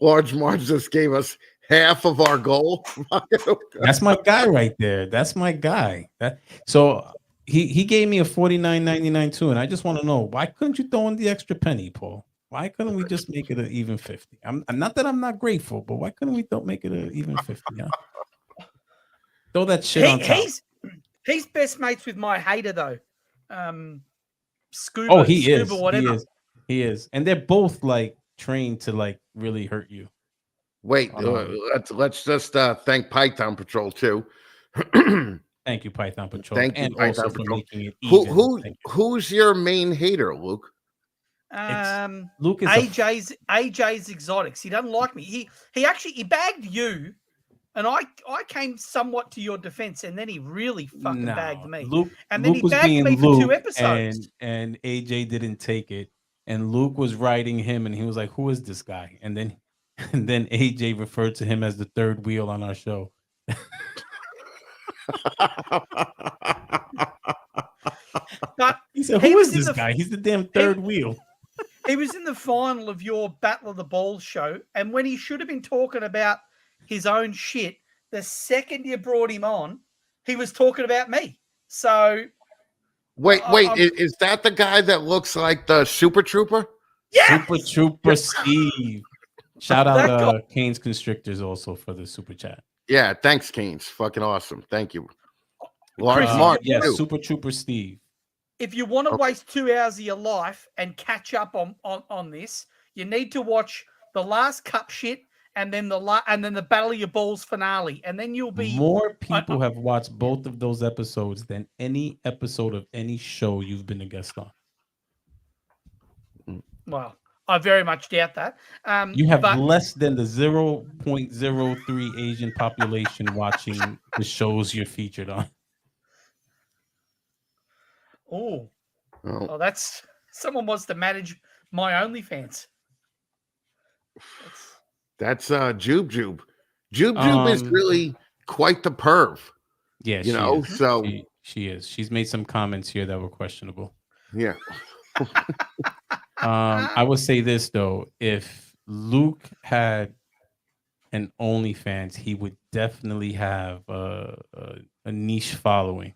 Large Marge just gave us half of our goal. That's my guy right there. That's my guy. So he gave me a $49.99 too, and I just want to know, why couldn't you throw in the extra penny, Paul? Why couldn't we just make it an even 50? I'm not that I'm not grateful, but why couldn't we don't make it an even 50? Huh? Throw that shit on top. He's best mates with my hater though. Scuba. Oh, he is. Whatever. He is, and they're both like trained to like really hurt you. Wait, let's just thank Python Patrol too. Thank you, Python Patrol. Thank you, and Python also Patrol. for making it even. Who's your main hater, Luke? Luke is AJ's Exotics. He doesn't like me. He bagged you, and I came somewhat to your defense, and then he really fucking bagged me. Luke and then Luke he bagged me for 2 episodes. and AJ didn't take it, and Luke was writing him, and he was like, "Who is this guy?" And then AJ referred to him as the third wheel on our show. But he said, "Who is this guy? He's the damn third wheel." He was in the final of your Battle of the Balls show, and when he should have been talking about his own shit, the second you brought him on, he was talking about me. So wait, is that the guy that looks like the Super Trooper? Yeah, Super Trooper Steve. Shout out Kane's Constrictors also for the super chat. Yeah, thanks, Kane's. Fucking awesome. Thank you. Large Mark. Yes, Super Trooper Steve. If you want to waste 2 hours of your life and catch up on this, you need to watch the last cup shit and then the Battle of Your Balls finale, and then you'll be more people have watched both of those episodes than any episode of any show you've been a guest on. Well, I very much doubt that. You have less than the 0.03 Asian population watching the shows you're featured on. Oh, that's someone wants to manage my OnlyFans. That's Jube. Jube is really quite the perv. Yeah, you know. So she is. She's made some comments here that were questionable. Yeah. I would say this though: if Luke had an OnlyFans, he would definitely have a niche following.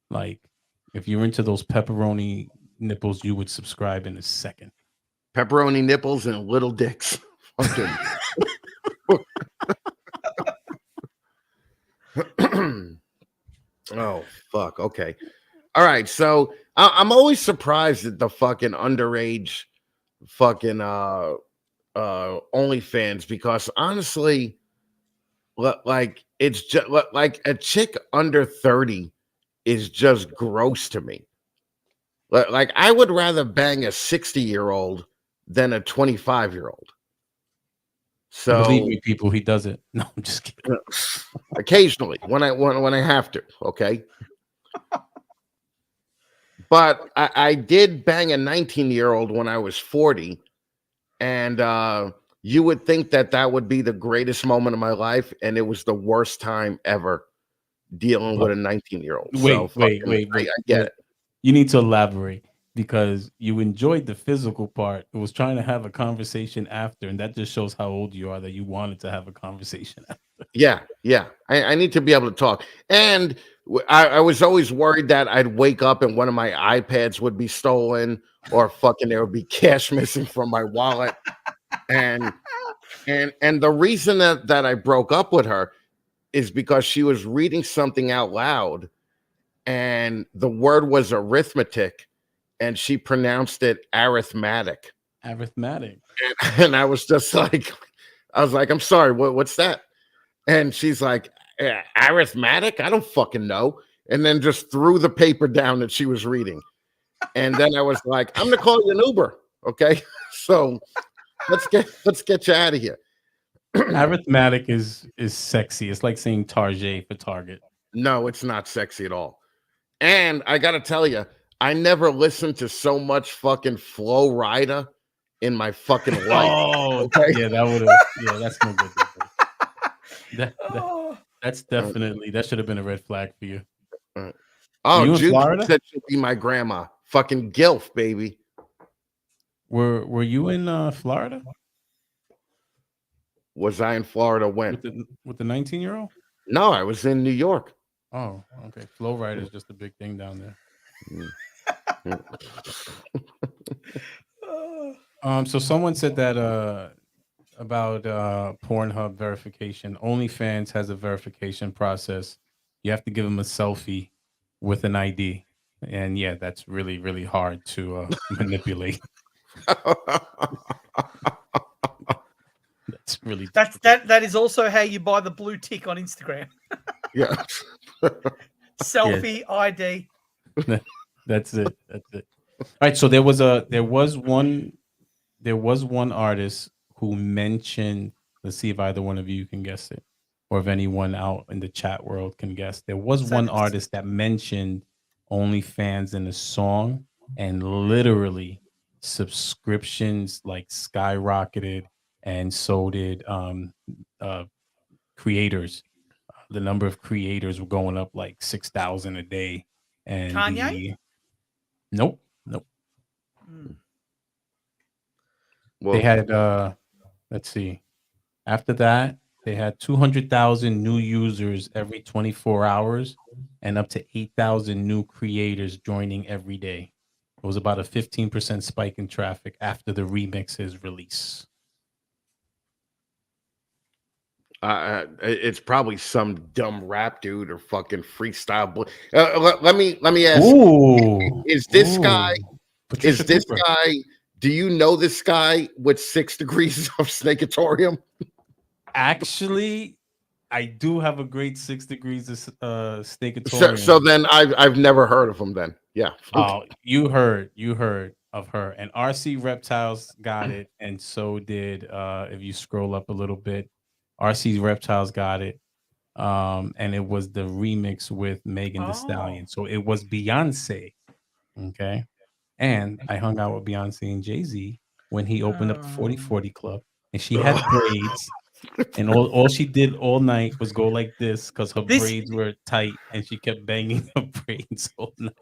Like, if you're into those pepperoni nipples, you would subscribe in a second. Pepperoni nipples and little dicks. Oh, fuck. Okay. All right. So I'm always surprised at the fucking underage fucking OnlyFans, because honestly, like, it's just like a chick under 30 is just gross to me. Like, I would rather bang a 60-year-old than a 25-year-old. So believe me, people, he does it. No, I'm just kidding. Occasionally, when I have to, okay. But I did bang a 19-year-old when I was 40, and you would think that would be the greatest moment of my life, and it was the worst time ever dealing with a 19-year-old. Wait. I get it. You need to elaborate, because you enjoyed the physical part. It was trying to have a conversation after, and that just shows how old you are, that you wanted to have a conversation after. Yeah. I need to be able to talk. And I was always worried that I'd wake up and one of my iPads would be stolen, or fucking there would be cash missing from my wallet. And the reason that I broke up with her is because she was reading something out loud, and the word was arithmetic, and she pronounced it arithmetic. Arithmetic. And I was just like, I'm sorry, what's that? And she's like, arithmetic? I don't fucking know. And then just threw the paper down that she was reading. And then I was like, I'm gonna call you an Uber. Okay. So let's get you out of here. Arithmetic is sexy. It's like saying Target for Target. No, it's not sexy at all. And I gotta tell you, I never listened to so much fucking Flow Rider in my fucking life. Oh, Okay? yeah, that would have. Yeah, that's no good. Oh, That's definitely that should have been a red flag for you. Were Oh, you in Juke Florida? said she'll be my grandma. Fucking Gilf, baby. Were you in Florida Was I in Florida when? with the 19-year-old? No, I was in New York. Oh, okay. Flow Rider is just a big thing down there. So someone said that about Pornhub verification. OnlyFans has a verification process. You have to give them a selfie with an ID, and yeah, that's really really hard to manipulate. That's really that is also how you buy the blue tick on Instagram. Yeah. Selfie ID. That's it. All right. So there was one artist who mentioned. Let's see if either one of you can guess it, or if anyone out in the chat world can guess. There was one artist that mentioned OnlyFans in a song, and literally subscriptions like skyrocketed, and so did creators. The number of creators were going up like 6,000 a day, and Kanye? Nope. Well, They had let's see. After that, they had 200,000 new users every 24 hours and up to 8,000 new creators joining every day. It was about a 15% spike in traffic after the remix's release. it's probably some dumb rap dude or fucking freestyle. Let me ask. Ooh. Is this guy? Patricia Is this Cooper. guy? Do you know this guy with 6 degrees of Snakeatorium? Actually, I do have a great 6 degrees of Snakeatorium. So then I've never heard of him. Then yeah. Oh, you heard of her, and RC Reptiles got it, and so did if you scroll up a little bit, RC Reptiles got it, and it was the remix with Megan Thee Stallion. So it was Beyonce, okay, and I hung out with Beyonce and Jay-Z when he opened up the 40/40 Club, and she had braids. And all she did all night was go like this because her braids were tight, and she kept banging her braids all night.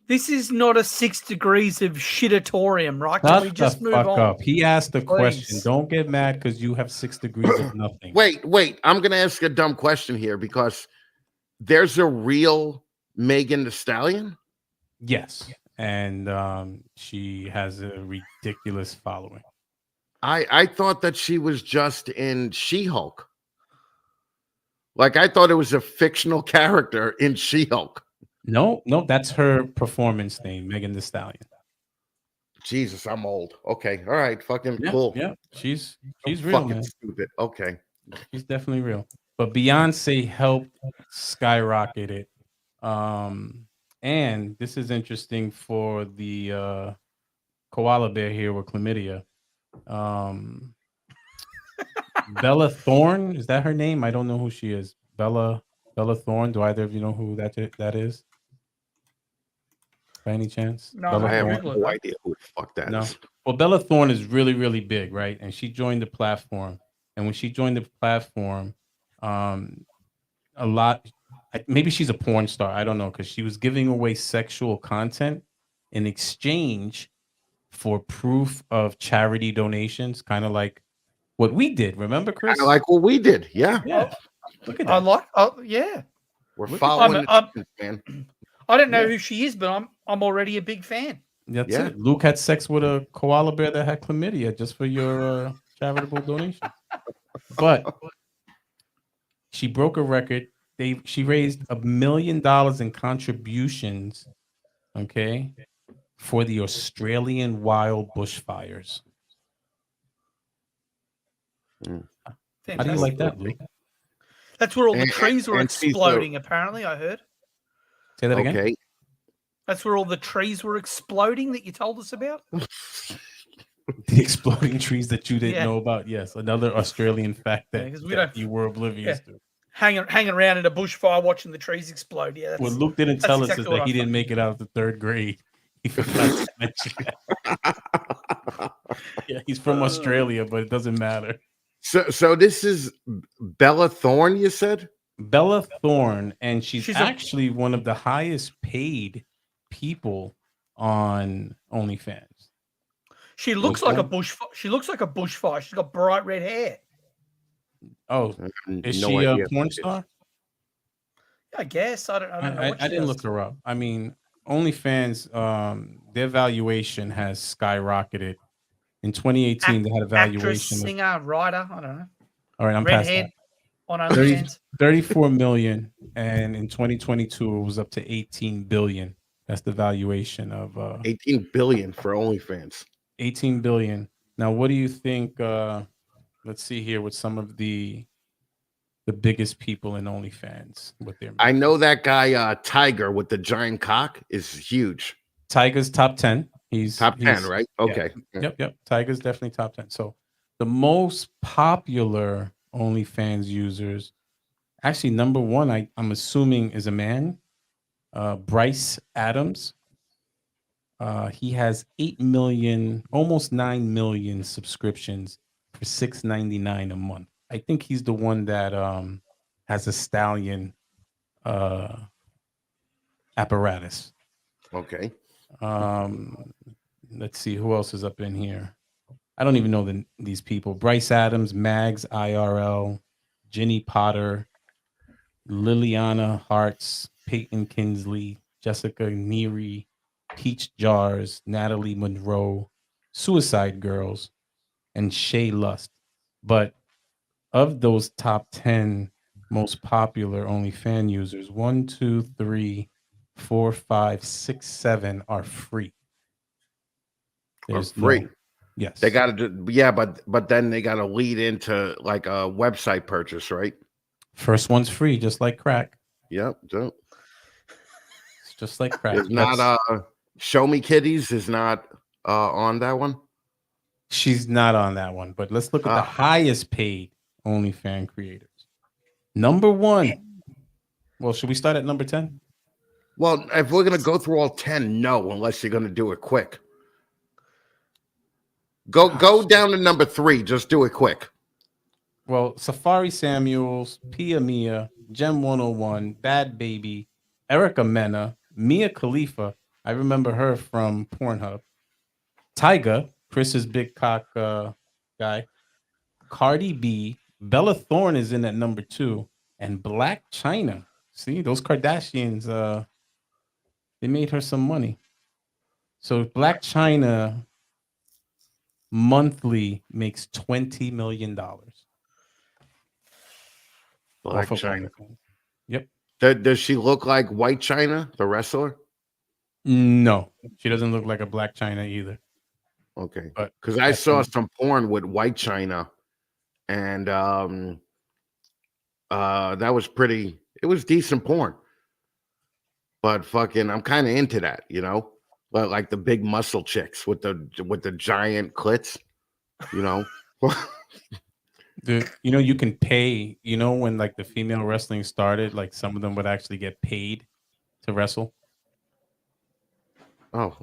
This is not a 6 degrees of shitatorium, right? Can Shut we just the move fuck on? up. He asked the question. Please. Don't get mad because you have 6 degrees of nothing. Wait. I'm gonna ask a dumb question here because there's a real Megan Thee Stallion. Yes, and she has a ridiculous following. I thought that she was just in She-Hulk. Like I thought it was a fictional character in She-Hulk. No, that's her performance name, Megan Thee Stallion. Jesus, I'm old. Okay, all right, fucking cool. Yeah, she's real, man. Stupid. Okay, she's definitely real. But Beyonce helped skyrocket it. And this is interesting for the koala bear here with chlamydia. Bella Thorne, is that her name? I don't know who she is. Bella Thorne. Do either of you know who that is? By any chance? No, Bella I have Thorne? no idea who the fuck that is. Well, Bella Thorne is really, really big, right? And she joined the platform. And when she joined the platform, maybe she's a porn star. I don't know, because she was giving away sexual content in exchange for proof of charity donations, kind of like what we did. Remember, Chris? Kind of like what we did. Yeah. Look at that. Yeah. We're following man. I don't know who she is, but I'm already a big fan. That's it. Luke had sex with a koala bear that had chlamydia just for your charitable donation. But she broke a record. She raised $1 million in contributions, okay, for the Australian wild bushfires. How do you like that, Luke? That's where all the trees were exploding, apparently, I heard. Say that again. Okay. That's where all the trees were exploding that you told us about? The exploding trees that you didn't know about. Yes, another Australian fact that you were oblivious to. hanging around in a bushfire watching the trees explode. Yeah, What that's Luke didn't that's tell us exactly is what that I he didn't fucking make it out of the 3rd grade. He forgot to mention that. Yeah, he's from Australia, but it doesn't matter. So this is Bella Thorne, you said? Bella Thorne, and she's She's actually one of the highest paid people on OnlyFans. She looks like a bushfire. She's got bright red hair. Oh, is No she a idea porn what it is. star? I guess I don't know what I she didn't does. look her up. I mean, OnlyFans, their valuation has skyrocketed. In 2018, they had a Actress, valuation of, singer, writer. I don't know. all right, I'm past that. Redhead on 30 OnlyFans. 34 million, and in 2022 it was up to 18 billion. That's the valuation of 18 billion for OnlyFans. 18 billion. Now, what do you think? Let's see here with some of the biggest people in OnlyFans with their. I know that guy Tiger with the giant cock is huge. Tiger's top 10. He's Top 10, right? Okay. Yep. Tiger's definitely top 10. So the most popular OnlyFans users, actually, number one, I'm assuming is a man, Bryce Adams. He has 8 million, almost 9 million subscriptions for $6.99 a month. I think he's the one that has a stallion apparatus. Okay. Let's see who else is up in here. I don't even know these people. Bryce Adams, Mags IRL, Jenny Potter, Liliana Hartz, Peyton Kinsley, Jessica Neary, Peach Jars, Natalie Monroe, Suicide Girls, and Shay Lust. But of those top 10 most popular OnlyFans users, 1, 2, 3, 4, 5, 6, 7 are free. There's free. No, yes. They got to do, yeah, but then they got to lead into like a website purchase, right? First one's free, just like crack. Yep. So It's just like crack. it's not Show Me Kitties is not on that one. She's not on that one, but let's look at the highest paid OnlyFans creators. Number 1. Well, should we start at number 10? Well, if we're gonna go through all 10, no, unless you're gonna do it quick. Go down to number 3. Just do it quick. Well, Safari Samuels, Pia Mia, Gem 101, Bad Baby, Erica Mena, Mia Khalifa. I remember her from Pornhub. Tyga, Chris's big cock guy. Cardi B, Bella Thorne is in at number 2, and Black China. See, those Kardashians, they made her some money. So Black China monthly makes $20 million. Black China. Yep. Does she look like White China, the wrestler? No, she doesn't look like a Black China either. Okay. But Because I saw some porn with White China, and that was pretty. It was decent porn. But fucking, I'm kind of into that, you know, but like the big muscle chicks with the giant clits, you know. You can pay. You know, when like the female wrestling started, like some of them would actually get paid to wrestle. Oh,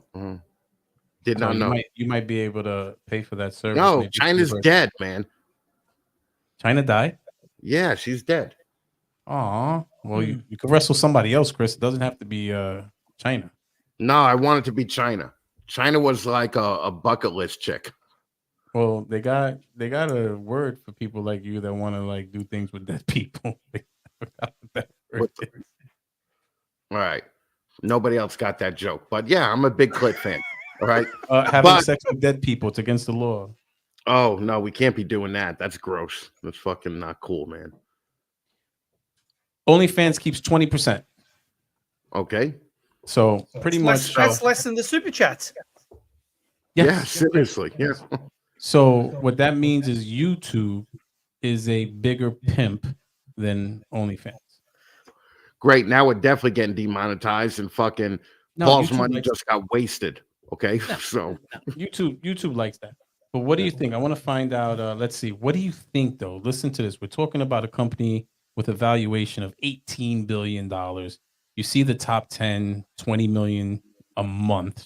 did not know. You might be able to pay for that service. No, maybe China's dead, man. China died? Yeah, she's dead. Aw. Well, you could wrestle somebody else, Chris. It doesn't have to be China. No, I want it to be China. China was like a bucket list chick. Well, they got a word for people like you that want to like do things with dead people. All right. Nobody else got that joke. But yeah, I'm a big clit fan. All right. Having sex with dead people, it's against the law. Oh, no, we can't be doing that. That's gross. That's fucking not cool, man. OnlyFans keeps 20%. Okay. So pretty much that's less than the super chats. Yes. Yeah, seriously. Yeah. So what that means is YouTube is a bigger pimp than OnlyFans. Great. Now we're definitely getting demonetized, and fucking Paul's YouTube money just got wasted. Okay. So YouTube likes that. But what do you think? I want to find out. Let's see. What do you think, though? Listen to this. We're talking about a company with a valuation of $18 billion. You see the top 10, 20 million a month.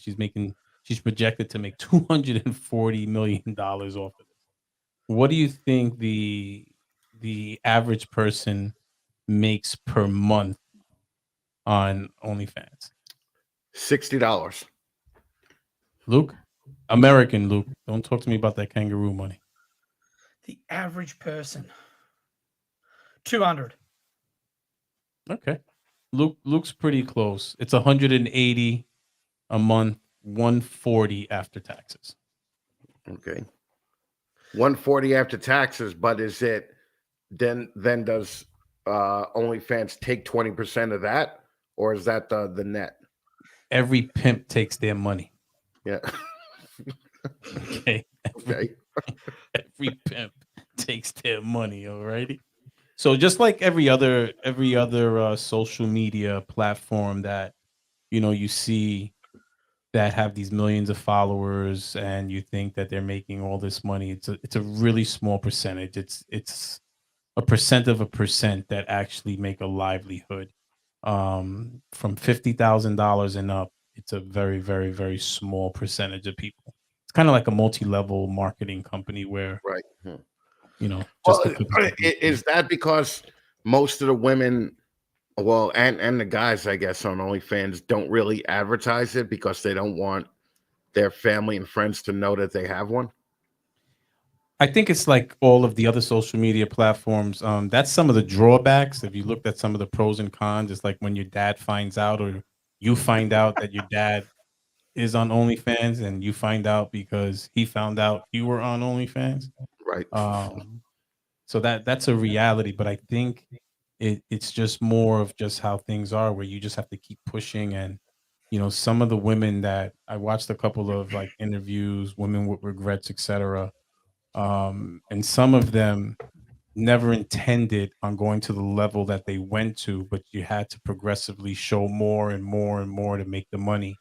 She's projected to make $240 million off of this. What do you think the average person makes per month on OnlyFans? $60. Luke? American Luke. Don't talk to me about that kangaroo money. The average person, 200. Okay. Luke's pretty close. It's 180 a month, 140 after taxes. Okay. 140 after taxes, but is it then does OnlyFans take 20% of that, or is that the net? Every pimp takes their money. Yeah. Okay. Okay. Every pimp takes their money, alrighty. So just like every other social media platform that you see that have these millions of followers, and you think that they're making all this money, it's a really small percentage. It's a percent of a percent that actually make a livelihood. From $50,000 and up, it's a very, very, very small percentage of people. It's kind of like a multi-level marketing company where Right. just Well, is that because most of the women, well, and the guys, I guess, on OnlyFans don't really advertise it because they don't want their family and friends to know that they have one? I think it's like all of the other social media platforms. That's some of the drawbacks. If you looked at some of the pros and cons, it's like when your dad finds out, or you find out that your dad is on OnlyFans, and you find out because he found out you were on OnlyFans. Right. So that's a reality, but I think it's just more of just how things are, where you just have to keep pushing. And some of the women that I watched a couple of like interviews, women with regrets, etc. And some of them never intended on going to the level that they went to, but you had to progressively show more and more and more to make the money,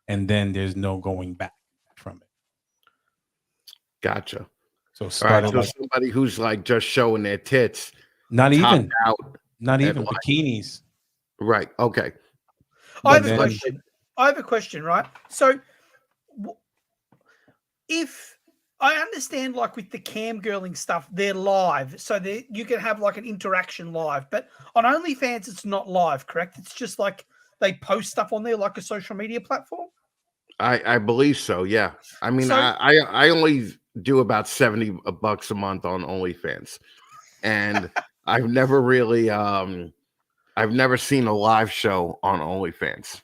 and then there's no going back from it. Gotcha. So All right. started So like somebody who's like just showing their tits, not topped even out not at even like, bikinis. right. Okay. I But have a then question. I have a question, right? So, if I understand, like with the cam girling stuff, they're live, so you can have like an interaction live. But on OnlyFans, it's not live, correct? It's just like they post stuff on there, like a social media platform. I believe so. Yeah. I mean, So, I only do about $70 a month on OnlyFans, and I've never really I've never seen a live show on OnlyFans.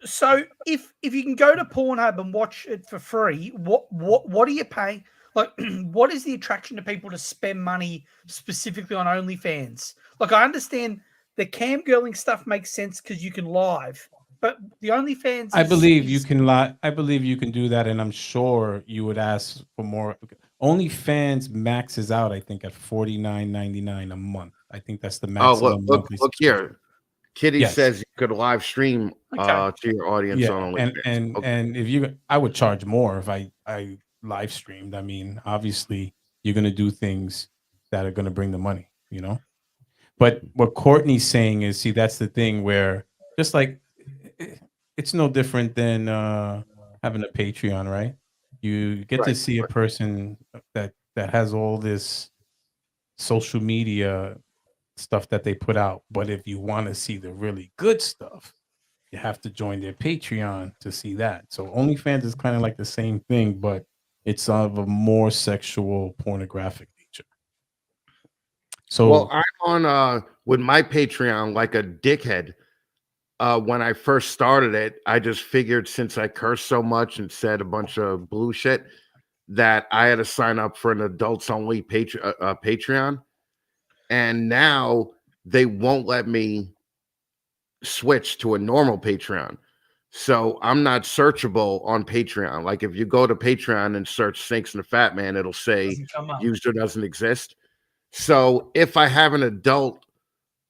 so if you can go to Pornhub and watch it for free, what are you paying? Like, what is the attraction to people to spend money specifically on OnlyFans? Like, I understand the cam girling stuff makes sense because you can live, but the OnlyFans I is, believe you can lie. I believe you can do that, and I'm sure you would ask for more. OnlyFans maxes out, I think, at $49.99 a month. I think that's the Oh, look, maximum look, monthly look subscription. here. Kitty Yes. says you could live stream okay. to your audience Yeah, on and OnlyFans. and Okay. and if I would charge more if I live streamed. I mean, obviously, you're gonna do things that are gonna bring the money. But what Courtney's saying is, see, that's the thing where just like it's no different than having a Patreon, right? You get to Right. see a person that has all this social media stuff that they put out, but if you want to see the really good stuff, you have to join their Patreon to see that. So OnlyFans is kind of like the same thing, but it's of a more sexual, pornographic nature. Well, So I'm on with my Patreon like a dickhead. When I first started it, I just figured since I cursed so much and said a bunch of blue shit that I had to sign up for an adults only Patreon. And now they won't let me switch to a normal Patreon. So I'm not searchable on Patreon. Like if you go to Patreon and search Snakes and the Fat Man, it'll say Doesn't come up. user doesn't exist. So if I have an adult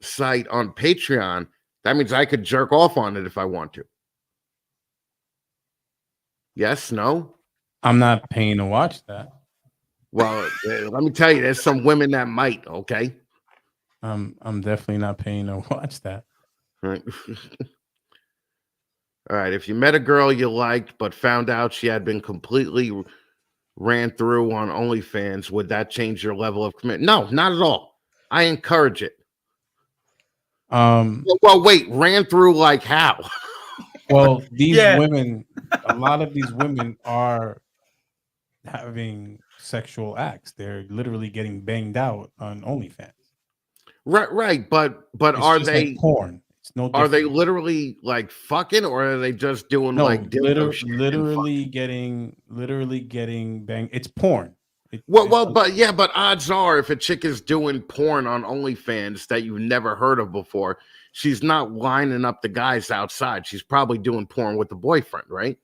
site on Patreon, that means I could jerk off on it if I want to. Yes, no? I'm not paying to watch that. Well, let me tell you, there's some women that might, okay? I'm definitely not paying to watch that. Right. All right. If you met a girl you liked but found out she had been completely ran through on OnlyFans, would that change your level of commitment? No, not at all. I encourage it. Um, Well, wait, ran through like how? well, these Yeah. women, a lot of these women are having sexual acts. They're literally getting banged out on OnlyFans. Right. But It's just like porn. It's no are different. they literally like fucking, or are they just doing like No, dildo shit and literally fucking? getting banged. It's porn. But odds are, if a chick is doing porn on OnlyFans that you've never heard of before, she's not lining up the guys outside. She's probably doing porn with the boyfriend, right?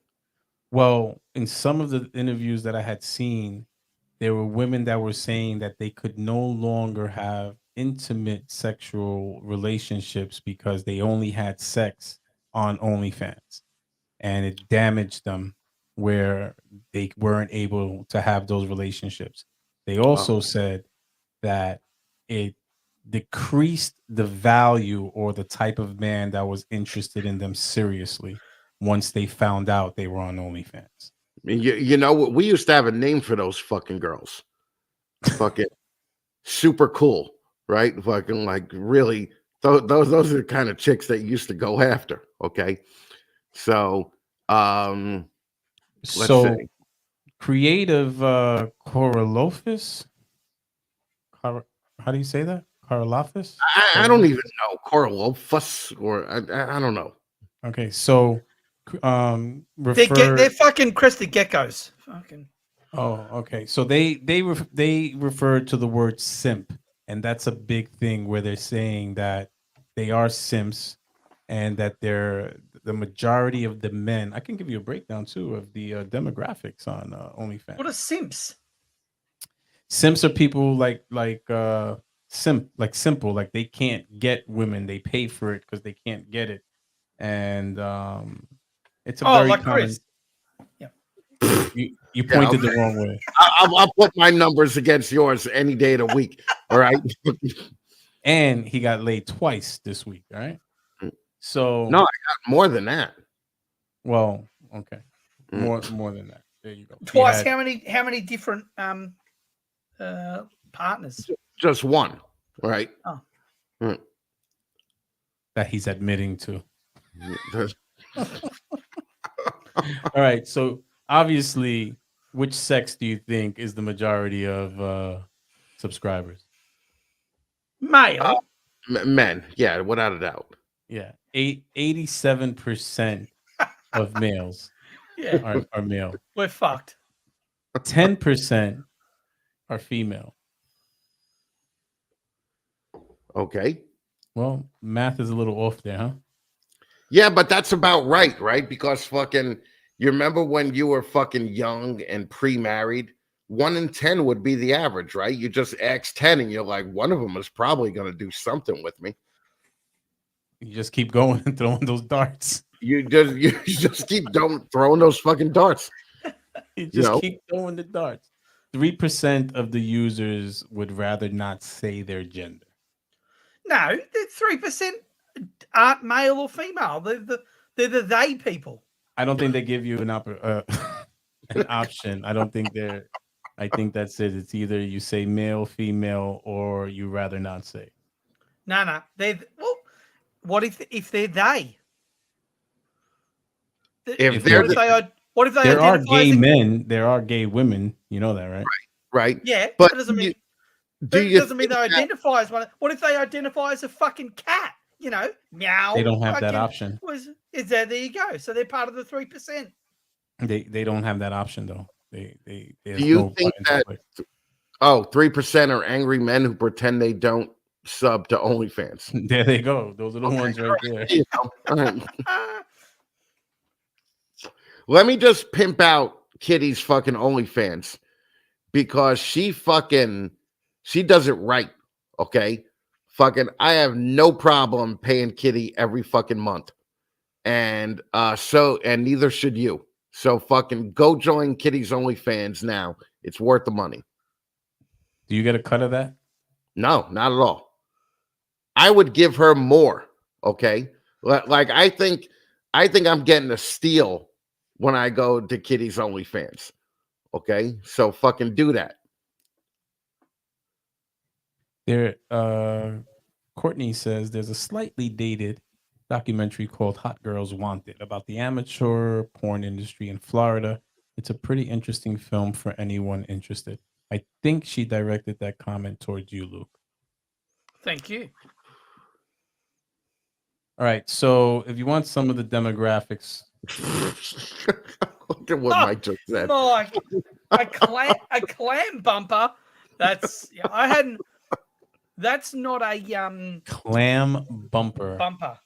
Well, in some of the interviews that I had seen, there were women that were saying that they could no longer have intimate sexual relationships because they only had sex on OnlyFans, and it damaged them where they weren't able to have those relationships. They also Oh, said that it decreased the value or the type of man that was interested in them seriously once they found out they were on OnlyFans. you know what? We used to have a name for those fucking girls. Fucking super cool, right? Fucking like really. Those are the kind of chicks that you used to go after. Okay, so let's So see. creative Corolofis, how do you say that? Corolofis? I don't even know Coralofus, or I don't know. Okay, so They're fucking crested geckos. Fucking. oh, okay. So they refer to the word simp, and that's a big thing where they're saying that they are simps and that they're the majority of the men. I can give you a breakdown too of the demographics on OnlyFans. What are simps? Simps are people simple, like they can't get women, they pay for it because they can't get it, and it's a very like common. Chris. Yeah. You Yeah, pointed okay. the wrong way. I'll put my numbers against yours any day of the week. All right. And he got laid twice this week. All right. So No, I got more than that. well, okay, Mm. more than that. There you go. He Twice. had- How many different partners? Just one. Right. Oh. Mm. that he's admitting to. There's- All right. So obviously, which sex do you think is the majority of subscribers? Male. Men. Yeah, without a doubt. Yeah, 87% of males Yeah. are male. We're fucked. 10% are female. Okay. Well, math is a little off there, huh? Yeah, but that's about right? Because fucking, you remember when you were fucking young and pre-married? 1 in 10 would be the average, right? You just ask 10 and you're like, one of them is probably going to do something with me. You just keep going and throwing those darts. You just keep throwing those fucking darts. You just You know? keep throwing the darts. 3% of the users would rather not say their gender. No, the 3% aren't male or female. They're the they people. I don't think they give you an option. I think that's it. It's either you say male, female, or you rather not say. No. What if they're they? If they're what if they there are identify gay as a, men, there are gay women. You know that, right? right. Yeah, But that doesn't mean do you doesn't mean they identify as one. What if they identify as a fucking cat? You know, meow. They don't have that fucking- option. Is there you go. So they're part of the 3%. They don't have that option though. There's do you no think button to that click. 3% are angry men who pretend they don't sub to OnlyFans? There they go. Those are the ones right there. You know, all right. Let me just pimp out Kitty's fucking OnlyFans because she does it right. Okay. Fucking, I have no problem paying Kitty every fucking month. And and neither should you. So fucking go join Kitty's OnlyFans now. It's worth the money. Do you get a cut of that? No, not at all. I would give her more. Okay, like I think I'm getting a steal when I go to Kitty's OnlyFans. Okay, so fucking do that. There, Courtney says there's a slightly dated documentary called Hot Girls Wanted about the amateur porn industry in Florida. It's a pretty interesting film for anyone interested. I think she directed that comment towards you, Luke. Thank you. Oh. All right. So if you want some of the demographics, Look at what Mike just said. Mike, a clam bumper. That's I hadn't. That's not a clam bumper. bumper.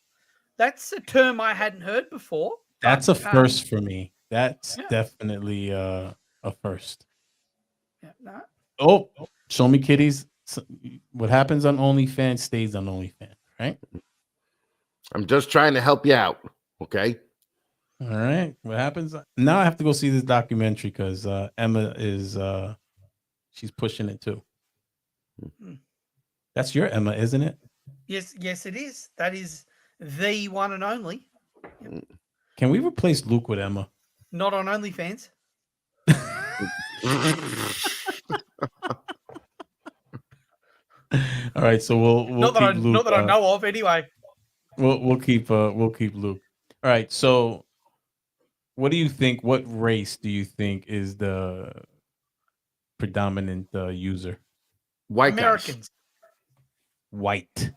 That's a term I hadn't heard before. That's a but, first for me. That's yeah. definitely a first. Yeah, no. Oh, show me kitties. What happens on OnlyFans stays on OnlyFans, right? I'm just trying to help you out. Okay. All right. What happens now? I have to go see this documentary because Emma is she's pushing it too. Hmm. That's your Emma, isn't it? Yes, it is. That is the one and only. Can we replace Luke with Emma? Not on OnlyFans. All right, so we'll Not that keep Luke. I know of, anyway. We'll keep Luke. All right, so what do you think? What race do you think is the predominant user? White Americans. guys. White,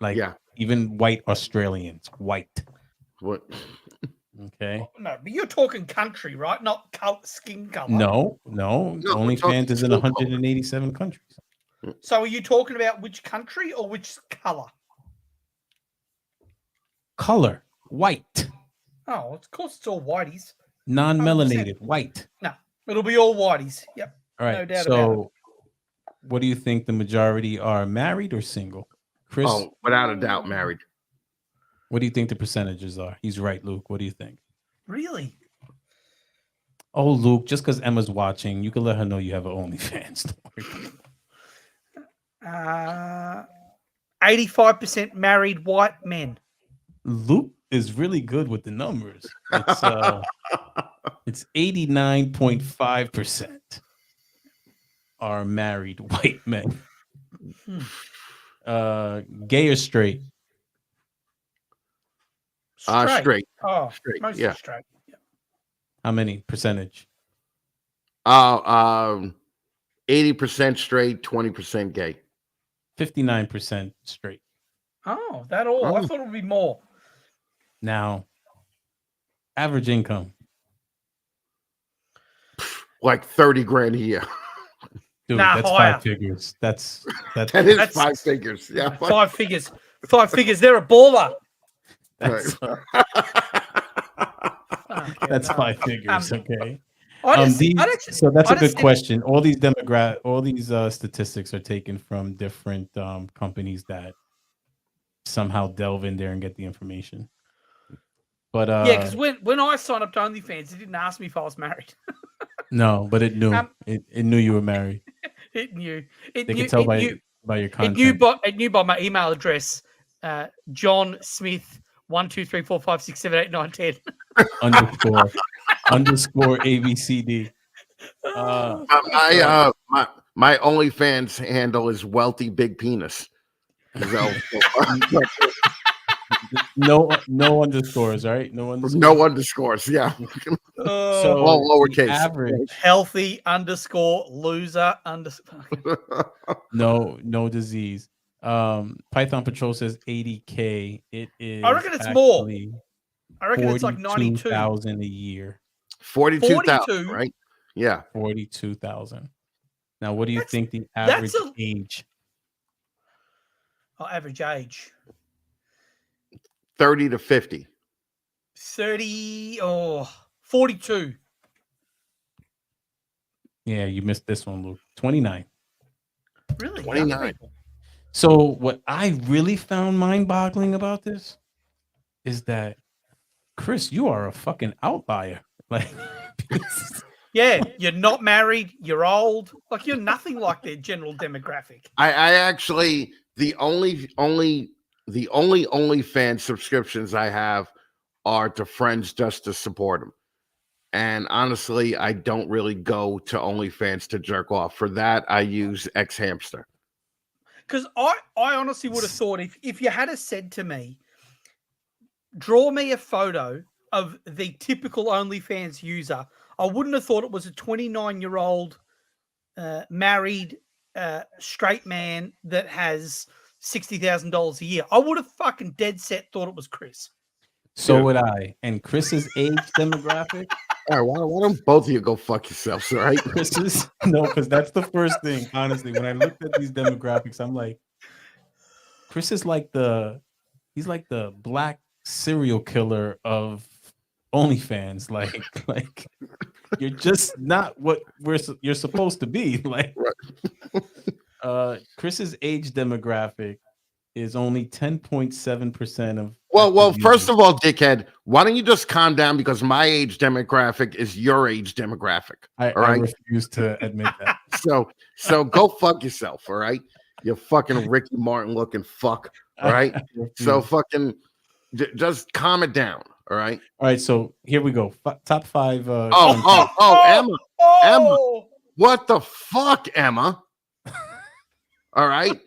like Yeah. even white Australians, white. What? Okay. No, but you're talking country, right? Not skin color. No. we're talking OnlyFans is in skin color. 187 countries. So are you talking about which country or which color? Color, white, Oh, of course it's all whiteys. non-melanated, white. No, it'll be all whiteys. Yep. All right. No doubt so, about it. what do you think the majority are, married or single? Chris, Oh, without a doubt, married. what do you think the percentages are? He's right, Luke. What do you think? Really? Oh, Luke, just because Emma's watching, you can let her know you have an OnlyFans. 85% married white men. Luke is really good with the numbers. It's 89.5% are married white men. Gay or straight? Straight. Oh, Straight, mostly yeah. straight. Yeah. How many percentage? 80% straight, 20% gay. 59% straight. Oh, that all. I Oh. thought it would be more. Now, average income. Like 30 grand a year. Dude, Nah, that's higher. 5 figures. That's That is That's- 5 figures. Yeah. 5 figures. 5 figures. They're a baller. that's, that's 5 figures. Okay. So that's a good question. All these statistics are taken from different companies that somehow delve in there and get the information. But Yeah, because when I signed up to OnlyFans, it didn't ask me if I was married. no, but it knew it knew you were married. It knew. They can tell by your It content. knew by my email address, John Smith 12345678910. underscore ABCD. My OnlyFans handle is wealthy big penis. So, no underscores, right? No underscores. no underscores. Yeah. So all lowercase. Average. Healthy underscore loser underscore. No disease. Python Patrol says 80K. It is. I reckon it's more. actually I reckon it's like 92. 42,000 a year. 42,000, right? Yeah. 42,000. Now, what do you That's- think the that's average a- age? Oh, average age 30 to 50. 30 or 42. Yeah, you missed this one, Luke. 29. Really? 29. So what I really found mind-boggling about this is that, Chris, you are a fucking outlier. Like, Yeah, you're not married, you're old, like you're nothing like their general demographic. I actually, the only the only OnlyFans subscriptions I have are to friends just to support them. And honestly, I don't really go to OnlyFans to jerk off. For that, I use X Hamster. Because I honestly would have thought if you had said to me, draw me a photo of the typical OnlyFans user, I wouldn't have thought it was a 29-year-old married straight man that has $60,000 a year. I would have fucking dead set thought it was Chris. So would I. And Chris's age demographic. All right, why don't both of you go fuck yourselves, all right? Chris's no, because that's the first thing. Honestly, when I looked at these demographics, I'm like, Chris is like he's like the black serial killer of OnlyFans. Like you're just not what you're supposed to be. Like, Chris's age demographic is only 10.7% of. Well, first of all, dickhead, why don't you just calm down? Because my age demographic is your age demographic. I refuse to admit that. So go fuck yourself, all right? You fucking Ricky Martin looking fuck, all right? So fucking just calm it down, all right? All right, so here we go. Top 5. Emma. Emma. What the fuck, Emma? All right?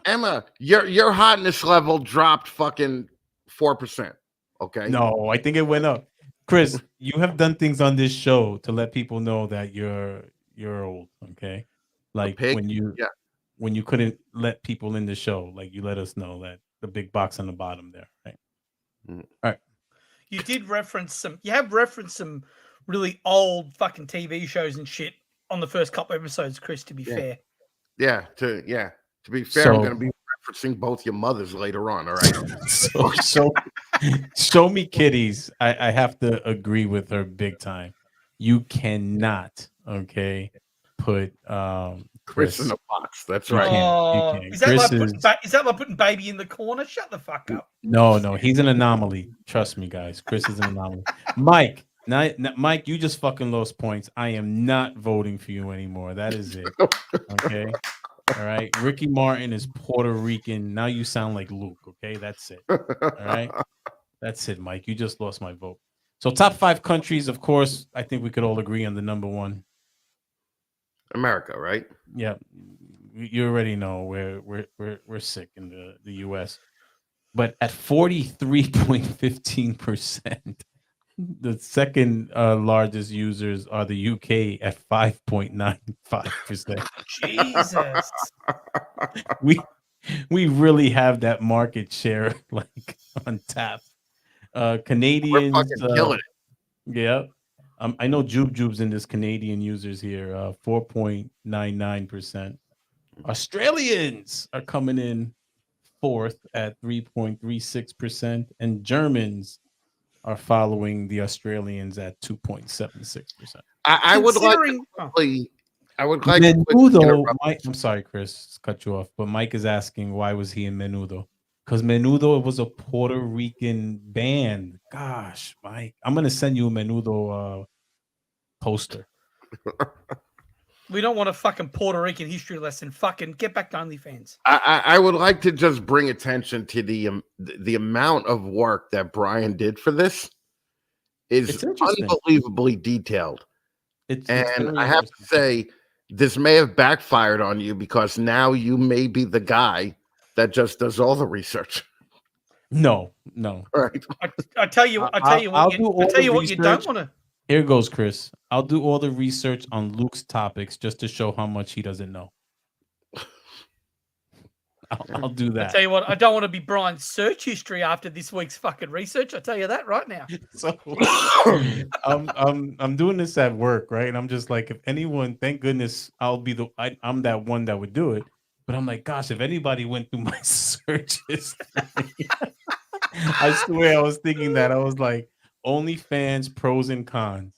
Emma, your hotness level dropped fucking 4%. Okay. No, I think it went up. Chris, you have done things on this show to let people know that you're old. Okay, like when you couldn't let people in the show, like you let us know that the big box on the bottom there, right? All right. You did reference some. You have referenced some really old fucking TV shows and shit on the first couple episodes, Chris. To be fair. To be fair, I'm going to be referencing both your mothers later on. All right. so show me kitties. I have to agree with her big time. You cannot, put Chris in a box. That's you right. Can't. Is that like putting baby in the corner? Shut the fuck up. No, he's an anomaly. Trust me, guys. Chris is an anomaly. Mike, Mike, you just fucking lost points. I am not voting for you anymore. That is it. Okay. All right. Ricky Martin is Puerto Rican. Now you sound like Luke. Okay. That's it. All right. That's it, Mike. You just lost my vote. So top 5 countries, of course, I think we could all agree on the number 1. America, right? Yeah. You already know we're sick in the US. But at 43.15%, the second largest users are the UK at 5.95%. Jesus. We really have that market share like on tap. Canadians, we're fucking killing it. Yeah. I know Jube's in this Canadian users here, 4.99%. Australians are coming in 4th at 3.36%, and Germans are following the Australians at 2.76%. I would like Menudo. I'm sorry, Chris, cut you off, but Mike is asking why was he in Menudo? Because Menudo was a Puerto Rican band. Gosh, Mike, I'm gonna send you a Menudo poster. We don't want a fucking Puerto Rican history lesson. Fucking get back to OnlyFans. I would like to just bring attention to the amount of work that Bryan did for this is unbelievably detailed. And I have to say, this may have backfired on you because now you may be the guy that just does all the research. No. All right. I tell you what you don't want to. Here goes, Chris. I'll do all the research on Luke's topics just to show how much he doesn't know. I'll do that. I tell you what, I don't want to be Bryan's search history after this week's fucking research. I tell you that right now. So I'm doing this at work, right? And I'm just like, if anyone, thank goodness, I'm that one that would do it. But I'm like, gosh, if anybody went through my searches, I swear I was thinking that. I was like, OnlyFans pros and cons.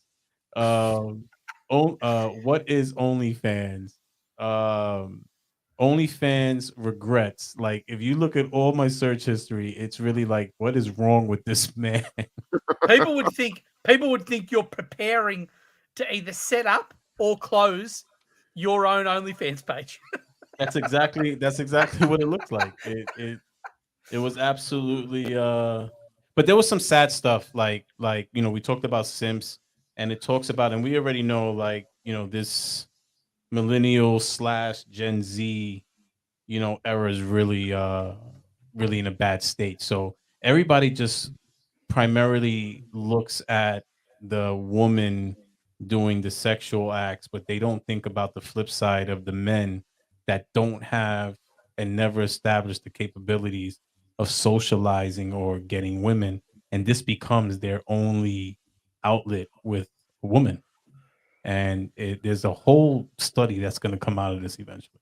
What is OnlyFans? OnlyFans regrets. Like, if you look at all my search history, it's really like, what is wrong with this man? People would think you're preparing to either set up or close your own OnlyFans page. That's exactly what it looks like. It was absolutely but there was some sad stuff like we talked about Simps, and it talks about, and we already know, like, this millennial / Gen Z, era is really in a bad state. So everybody just primarily looks at the woman doing the sexual acts, but they don't think about the flip side of the men that don't have and never established the capabilities of socializing or getting women, and this becomes their only outlet with a woman. And there's a whole study that's going to come out of this eventually.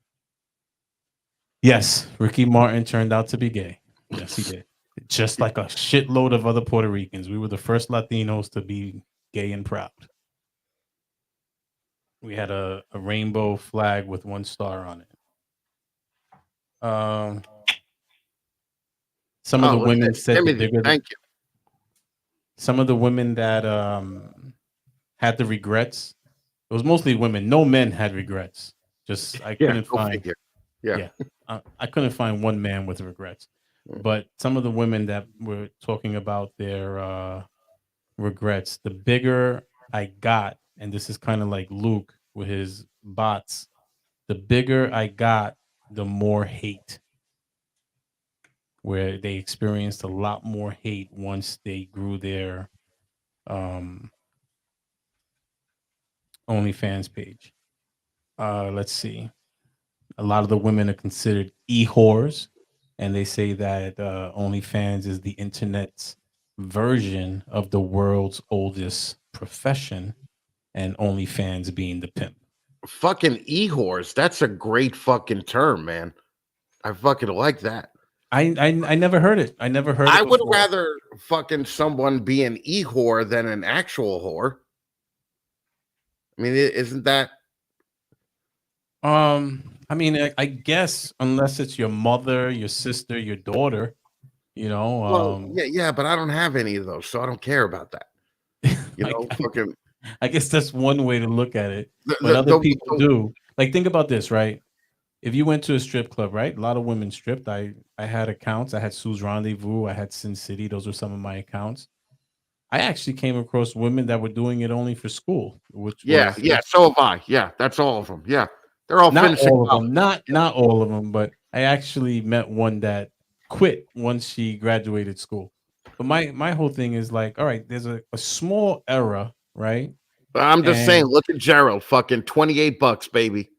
Yes, Ricky Martin turned out to be gay. Yes, he did. Just like a shitload of other Puerto Ricans. We were the first Latinos to be gay and proud. We had a rainbow flag with one star on it. Some of the women said the bigger. Thank you. Some of the women that had the regrets. It was mostly women. No men had regrets. Just I couldn't find. Yeah. I couldn't find one man with regrets. But some of the women that were talking about their regrets, the bigger I got, and this is kind of like Luke with his bots, the bigger I got, the more hate. Where they experienced a lot more hate once they grew their OnlyFans page. Let's see. A lot of the women are considered e-whores, and they say that OnlyFans is the internet's version of the world's oldest profession, and OnlyFans being the pimp. Fucking e-whores. That's a great fucking term, man. I fucking like that. I never heard it. I never heard it. I would rather fucking someone be an e-whore than an actual whore. I mean, isn't that? I mean, I guess unless it's your mother, your sister, your daughter, Well, yeah, but I don't have any of those, so I don't care about that. Fucking. I guess that's one way to look at it. But other people do. Like, think about this, right? If you went to a strip club, right? A lot of women stripped. I had accounts. I had Sue's Rendezvous. I had Sin City. Those were some of my accounts. I actually came across women that were doing it only for school. So have I. Yeah, that's all of them. Yeah, they're all not finishing. All of them, not all of them, but I actually met one that quit once she graduated school. But my whole thing is like, all right, there's a small era, right? I'm just saying, look at Gerald, fucking $28, baby.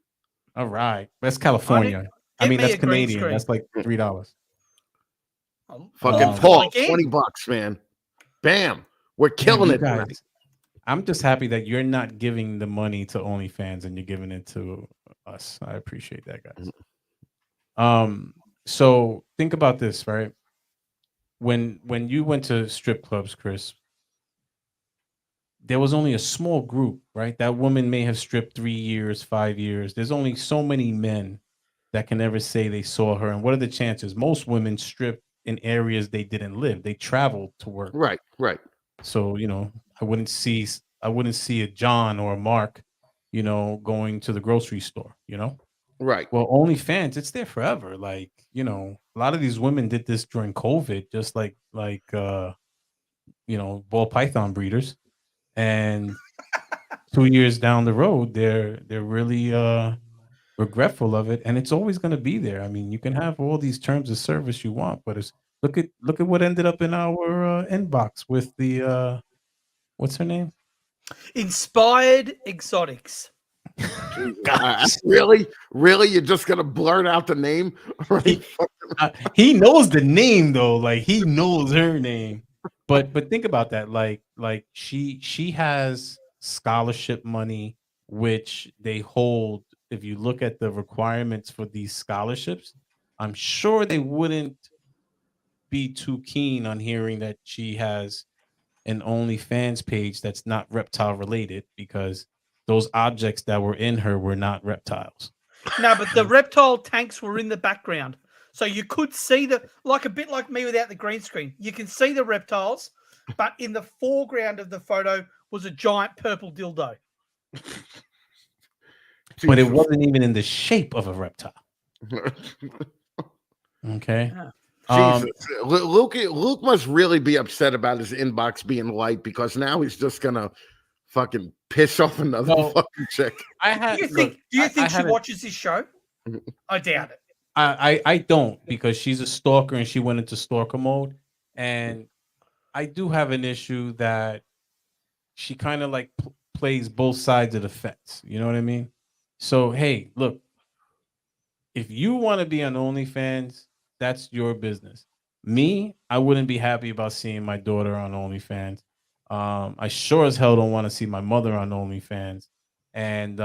All right, that's California. I mean, that's Canadian. That's like $3. Fucking Paul, $20, man. Bam, we're killing it, guys. I'm just happy that you're not giving the money to OnlyFans and you're giving it to us. I appreciate that, guys. So think about this, right? When you went to strip clubs, Chris, there was only a small group, right? That woman may have stripped 3 years, 5 years. There's only so many men that can ever say they saw her. And what are the chances? Most women strip in areas they didn't live. They traveled to work. Right. So, I wouldn't see a John or a Mark, going to the grocery store, Right. Well, OnlyFans, it's there forever. Like, a lot of these women did this during COVID, just like ball python breeders. And 2 years down the road, they're really regretful of it, and it's always going to be there. I mean, you can have all these terms of service you want, but it's look at what ended up in our inbox with the what's her name? Inspired Exotics. Really, you're just gonna blurt out the name? He knows the name though, like he knows her name. But think about that, like she has scholarship money, which they hold. If you look at the requirements for these scholarships, I'm sure they wouldn't be too keen on hearing that she has an OnlyFans page that's not reptile related, because those objects that were in her were not reptiles. No, but the reptile tanks were in the background. So you could see a bit like me without the green screen. You can see the reptiles, but in the foreground of the photo was a giant purple dildo. But it wasn't even in the shape of a reptile. Okay. Jesus, Luke must really be upset about his inbox being light because now he's just gonna fucking piss off another fucking chick. Do you think she watches this show? I doubt it. I don't, because she's a stalker and she went into stalker mode, and I do have an issue that she kind of like plays both sides of the fence. You know what I mean? So hey, look, if you want to be on OnlyFans, that's your business. Me, I wouldn't be happy about seeing my daughter on OnlyFans. I sure as hell don't want to see my mother on OnlyFans. And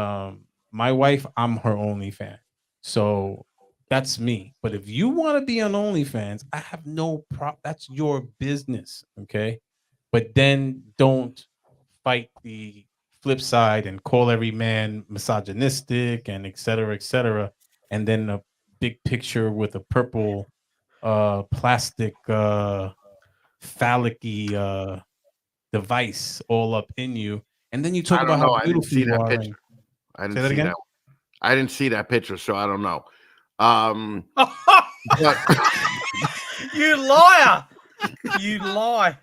my wife, I'm her OnlyFans. So that's me. But if you want to be on OnlyFans, I have no problem. That's your business. Okay. But then don't fight the flip side and call every man misogynistic and et cetera, and then a big picture with a purple plastic phallic-y device all up in you, and then you talk about how beautiful you are. I didn't see that. I didn't see that picture, so I don't know. But you liar! You lie.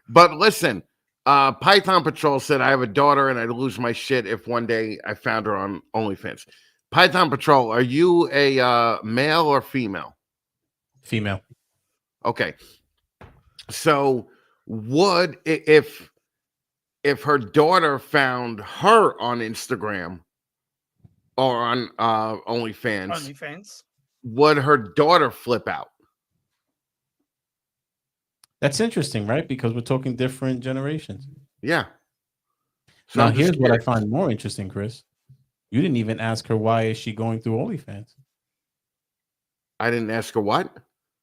But listen, Python Patrol said, I have a daughter and I'd lose my shit if one day I found her on OnlyFans. Python Patrol, are you a male or female? Female. Okay. So would, if her daughter found her on Instagram or on OnlyFans, would her daughter flip out? That's interesting, right? Because we're talking different generations. Yeah. So now here's what I find more interesting, Chris. You didn't even ask her, why is she going through OnlyFans? I didn't ask her what?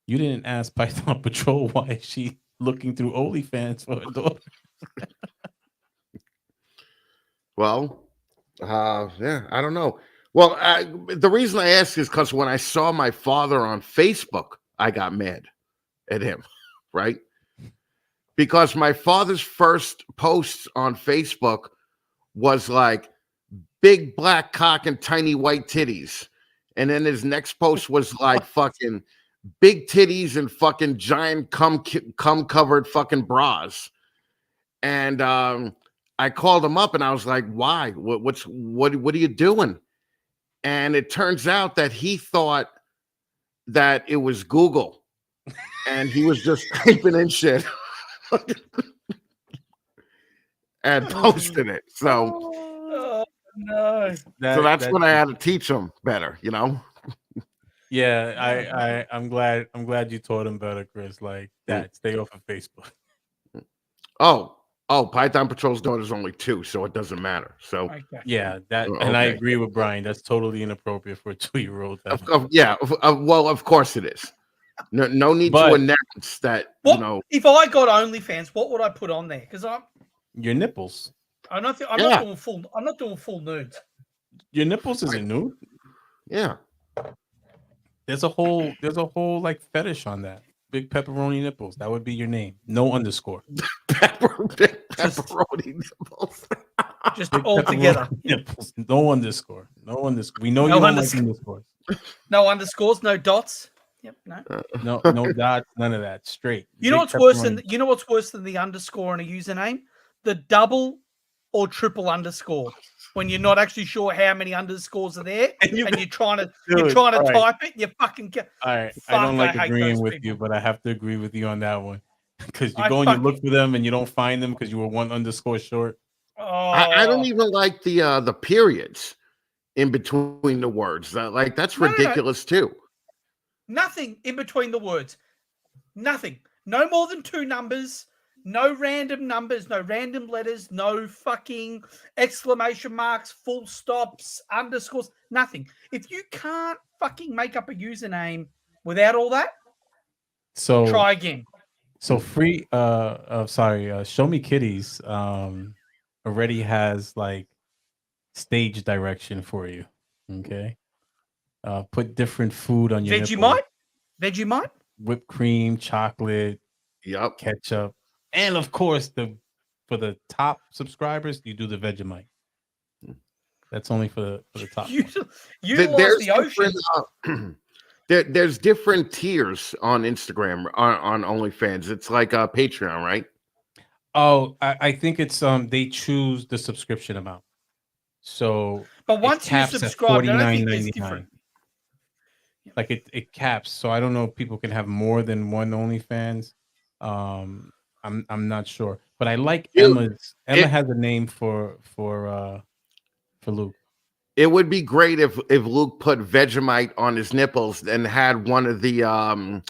You didn't ask Python Patrol, why is she looking through OnlyFans for her daughter? Well, yeah, I don't know. Well, the reason I ask is because when I saw my father on Facebook, I got mad at him, right? Because my father's first posts on Facebook was like big black cock and tiny white titties. And then his next post was like fucking big titties and fucking giant cum covered fucking bras. And I called him up and I was like, why? What are you doing? And it turns out that he thought that it was Google and he was just typing in shit and posting it. So, no. So that's when I had to teach him better, you know? Yeah, I'm glad you taught him better, Chris. Like that, stay off of Facebook. Oh, Python Patrol's daughter's only 2, so it doesn't matter. So yeah, that, and I agree with Brian. That's totally inappropriate for a 2-year-old. Well, of course it is. No need to announce that. You know, if I got OnlyFans, what would I put on there? Because your nipples. I'm not doing full nudes. Your nipples isn't nude. Yeah. There's a whole like fetish on that. Big pepperoni nipples. That would be your name. No underscore. Pepperoni nipples. Just all together. Nipples. No underscore. We know you don't like underscores. No underscores. No dots. Yep. No dots. None of that. Straight. You know what's worse than the underscore in a username? The double or triple underscore. When you're not actually sure how many underscores are there, and you're trying to type it, you fucking get. All right, I don't like agreeing with you, but I have to agree with you on that one because you go and you look for them and you don't find them because you were 1 underscore short. I don't even like the periods in between the words. That's ridiculous too. Nothing in between the words. Nothing. No more than 2 numbers. No random numbers, no random letters, no fucking exclamation marks, full stops, underscores, nothing. If you can't fucking make up a username without all that, so try again. So free Show Me Kitties already has like stage direction for you. Okay. Put different food on your Vegemite? Whipped cream, chocolate, ketchup. And of course, for the top subscribers, you do the Vegemite. That's only for the top. You lost the ocean. There's different tiers on Instagram on OnlyFans. It's like a Patreon, right? Oh, I think it's they choose the subscription amount. So But it once you caps at subscribe, I don't think there's $49.99. different. Like it caps. So I don't know if people can have more than one OnlyFans. I'm not sure. But I like Emma has a name for Luke. It would be great if Luke put Vegemite on his nipples and had one of the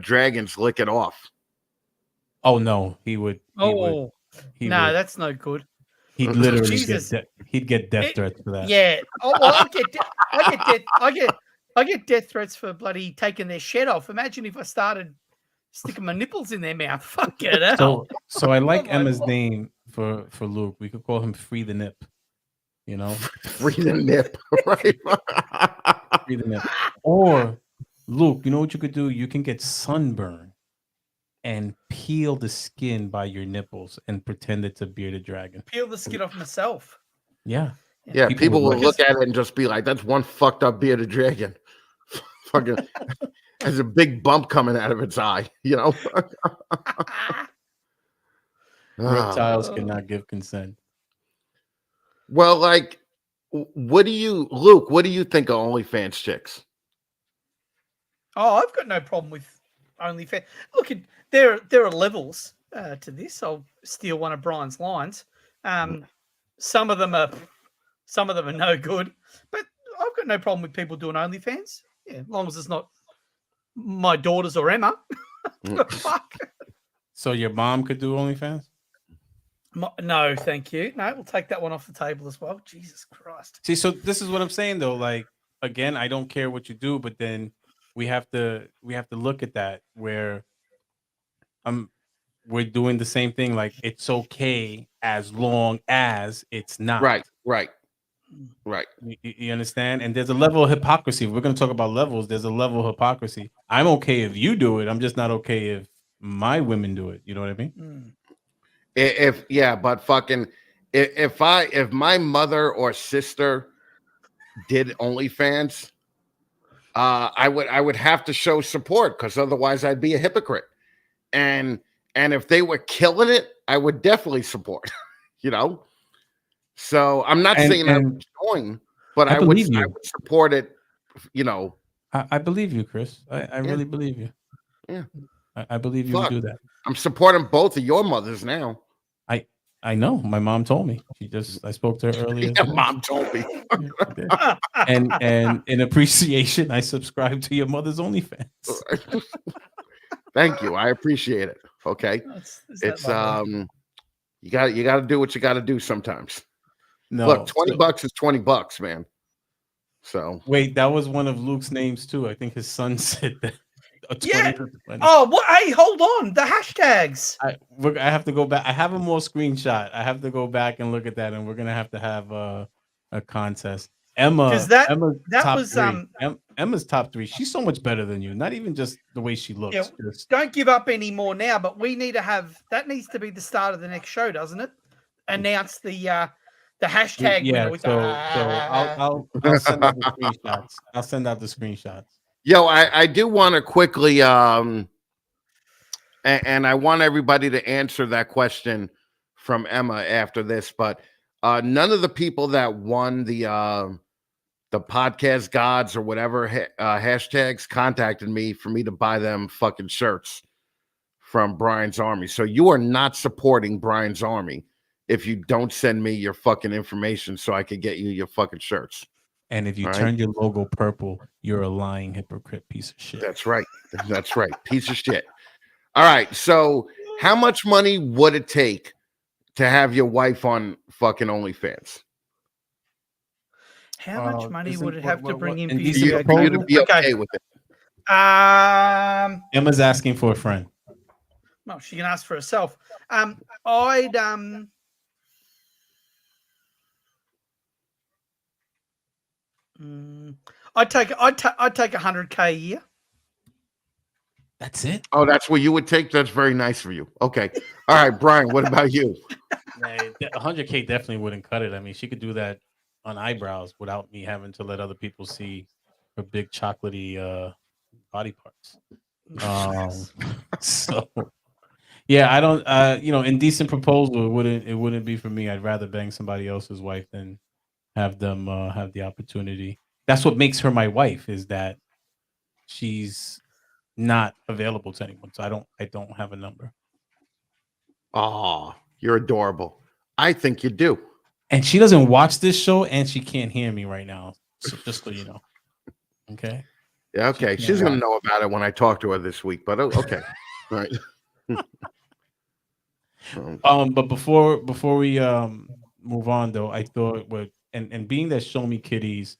dragons lick it off. Oh no, he would. No, would. That's no good. He'd literally Jesus. get death threats for that. Yeah. Oh, well, I get death threats for bloody taking their shed off. Imagine if I started sticking my nipples in their mouth. Fuck it out. So I like Emma's name for Luke. We could call him Free the Nip. You know, Free the nip, right? Free the nip. Or Luke, you know what you could do? You can get sunburn and peel the skin by your nipples and pretend it's a bearded dragon. Peel the skin off myself. Yeah. Yeah, people will look at it and just be like, "That's one fucked up bearded dragon." Fucking has a big bump coming out of its eye, you know. Reptiles cannot give consent. Well, like, Luke? What do you think of OnlyFans chicks? Oh, I've got no problem with OnlyFans. Look, there are levels to this. I'll steal one of Brian's lines. Some of them are no good, but I've got no problem with people doing OnlyFans. Yeah, as long as it's not my daughters or Emma. Fuck. So your mom could do OnlyFans? No, thank you. No, we'll take that one off the table as well. Jesus Christ. See, so this is what I'm saying though. Like, again, I don't care what you do, but then we have to look at that where we're doing the same thing. Like, it's okay as long as it's not. Right. You understand? And there's a level of hypocrisy. We're going to talk about levels. There's a level of hypocrisy. I'm okay if you do it. I'm just not okay if my women do it. You know what I mean? If my mother or sister did OnlyFans, I would have to show support, because otherwise I'd be a hypocrite. And if they were killing it, I would definitely support. You know, so I'm not saying I'm joining, but I would support it. You know, I believe you, Chris. I really believe you. Yeah, I believe you would do that. I'm supporting both of your mothers now. I know. My mom told me. I spoke to her earlier. Yeah, mom told me. and in appreciation, I subscribe to your mother's OnlyFans. Thank you. I appreciate it. Okay. It's you got to do what you got to do sometimes. No, look, $20 is $20, man. So wait, that was one of Luke's names too. I think his son said that. Yeah. Oh, what? Hey, hold on. The hashtags. I have to go back. I have a more screenshot. I have to go back and look at that, and we're gonna have to have a contest. Emma's top 3. She's so much better than you. Not even just the way she looks. Yeah, don't give up anymore now. But we need to have that. Needs to be the start of the next show, doesn't it? Announce the hashtag. Yeah. So I'll send out the screenshots. I'll send out the screenshots. Yo, I do want to quickly, and I want everybody to answer that question from Emma after this, but none of the people that won the podcast gods or whatever hashtags contacted me for me to buy them fucking shirts from Bryan's Army. So you are not supporting Bryan's Army if you don't send me your fucking information so I could get you your fucking shirts. And if you turn your logo purple, you're a lying hypocrite piece of shit. That's right. That's right. Piece of shit. All right. So how much money would it take to have your wife on fucking OnlyFans? How much money would it have to bring in for you to be okay with it? Emma's asking for a friend. Well, she can ask for herself. I'd take 100K a year. That's it. Oh, that's what you would take. That's very nice of you. Okay. All right, Bryan. What about you? 100K definitely wouldn't cut it. I mean, she could do that on eyebrows without me having to let other people see big chocolatey body parts. So yeah, I don't indecent proposal it wouldn't be for me. I'd rather bang somebody else's wife than have them have the opportunity. That's what makes her my wife, is that she's not available to anyone. So I don't have a number. Oh, you're adorable. I think you do. And she doesn't watch this show, and she can't hear me right now. So just so you know. Okay. Yeah, okay. She's gonna know about it when I talk to her this week, but okay. All right. But before we move on though, I thought and being that Show Me Kitties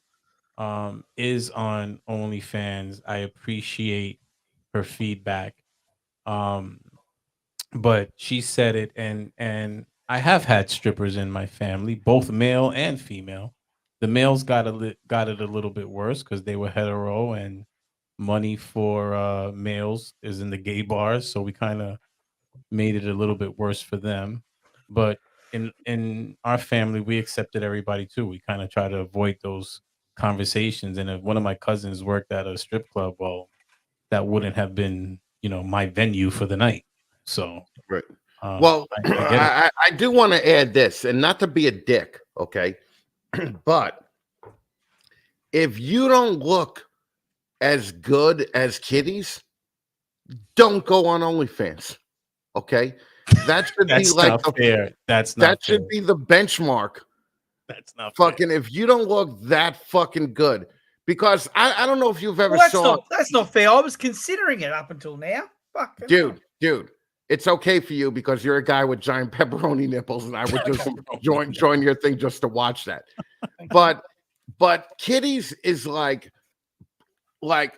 is on OnlyFans, I appreciate her feedback. But she said it, and I have had strippers in my family, both male and female. The males got it a little bit worse because they were hetero, and money for males is in the gay bars, so we kind of made it a little bit worse for them. But in our family, we accepted everybody too. We kind of try to avoid those conversations. And if one of my cousins worked at a strip club, well, that wouldn't have been, my venue for the night. So, right. Well, I do want to add this, and not to be a dick, okay, but if you don't look as good as kitties, don't go on OnlyFans. Okay, that should be like fair. That should be the benchmark. That's not fucking fair. If you don't look that fucking good, because I don't know if you've ever saw. That's not fair. I was considering it up until now. Fucking dude, it's okay for you because you're a guy with giant pepperoni nipples, and I would just join your thing just to watch that. But kitties is like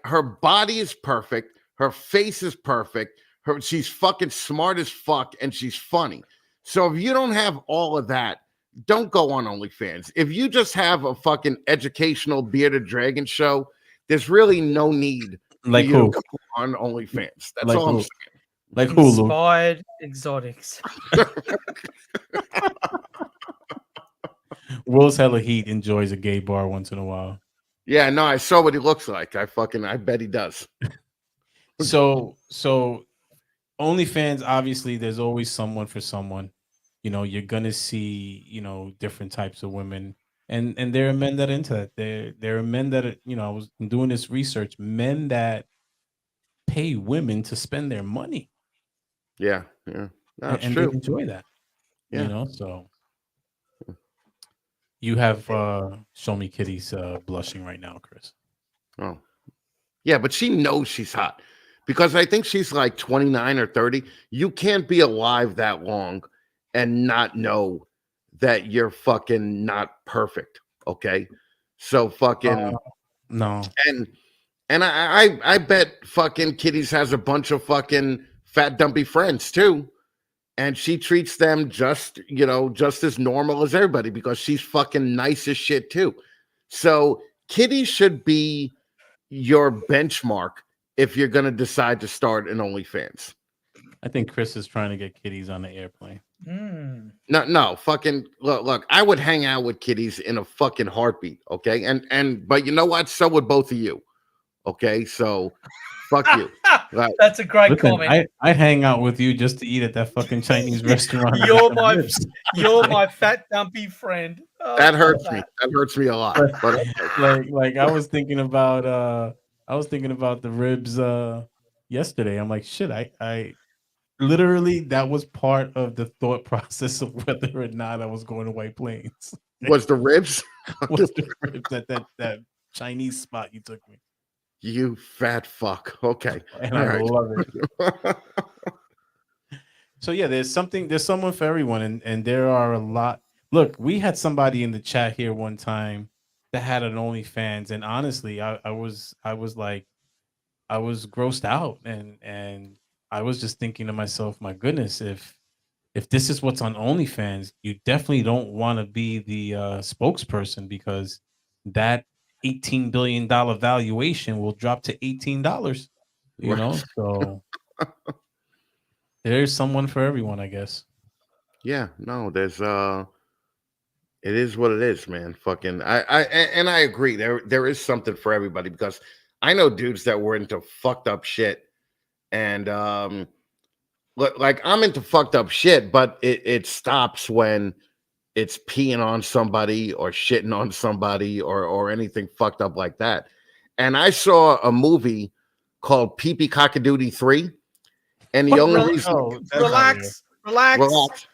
her body is perfect, her face is perfect. She's fucking smart as fuck, and she's funny. So if you don't have all of that, don't go on OnlyFans. If you just have a fucking educational bearded dragon show, there's really no need for you to go on OnlyFans. That's all I'm saying. Like Hulu. Inspired exotics. Will's hella heat enjoys a gay bar once in a while. Yeah, no, I saw what he looks like. I bet he does. So OnlyFans, obviously, there's always someone for someone. You're gonna see, different types of women, and there are men that are into that. There are men that are, I was doing this research, men that pay women to spend their money. Yeah, that's and true. they enjoy that. Yeah. So you have Show Me Kitties blushing right now, Chris. Oh, yeah, but she knows she's hot. Because I think she's like 29 or 30. You can't be alive that long and not know that you're fucking not perfect. Okay. So fucking no. And I bet fucking Kitties has a bunch of fucking fat dumpy friends too. And she treats them just as normal as everybody because she's fucking nice as shit too. So Kitties should be your benchmark if you're going to decide to start an OnlyFans. I think Chris is trying to get kitties on the airplane. No, fucking look, I would hang out with kitties in a fucking heartbeat, okay? But you know what? So would both of you. Okay? So fuck you. Right. That's a great comment. I'd hang out with you just to eat at that fucking Chinese restaurant. You're my fat dumpy friend. Oh, that hurts me. That hurts me a lot. But like I was thinking about the ribs yesterday. I'm like, shit, I literally, that was part of the thought process of whether or not I was going to White Plains. Was the ribs? Was the ribs at that Chinese spot you took me? You fat fuck. Okay. And I love it. So yeah, there's someone for everyone, and there are a lot. Look, we had somebody in the chat here one time that had an OnlyFans, and honestly, I was grossed out, and I was just thinking to myself, my goodness, if this is what's on OnlyFans, you definitely don't want to be the spokesperson, because that $18 billion valuation will drop to $18. You know, so there's someone for everyone, I guess. Yeah, no, there's It is what it is, man. Fucking, and I agree. There is something for everybody because I know dudes that were into fucked up shit, and like I'm into fucked up shit, but it stops when it's peeing on somebody or shitting on somebody or anything fucked up like that. And I saw a movie called Pee Pee Cockadoodie 3, and the only reason Relax. relax.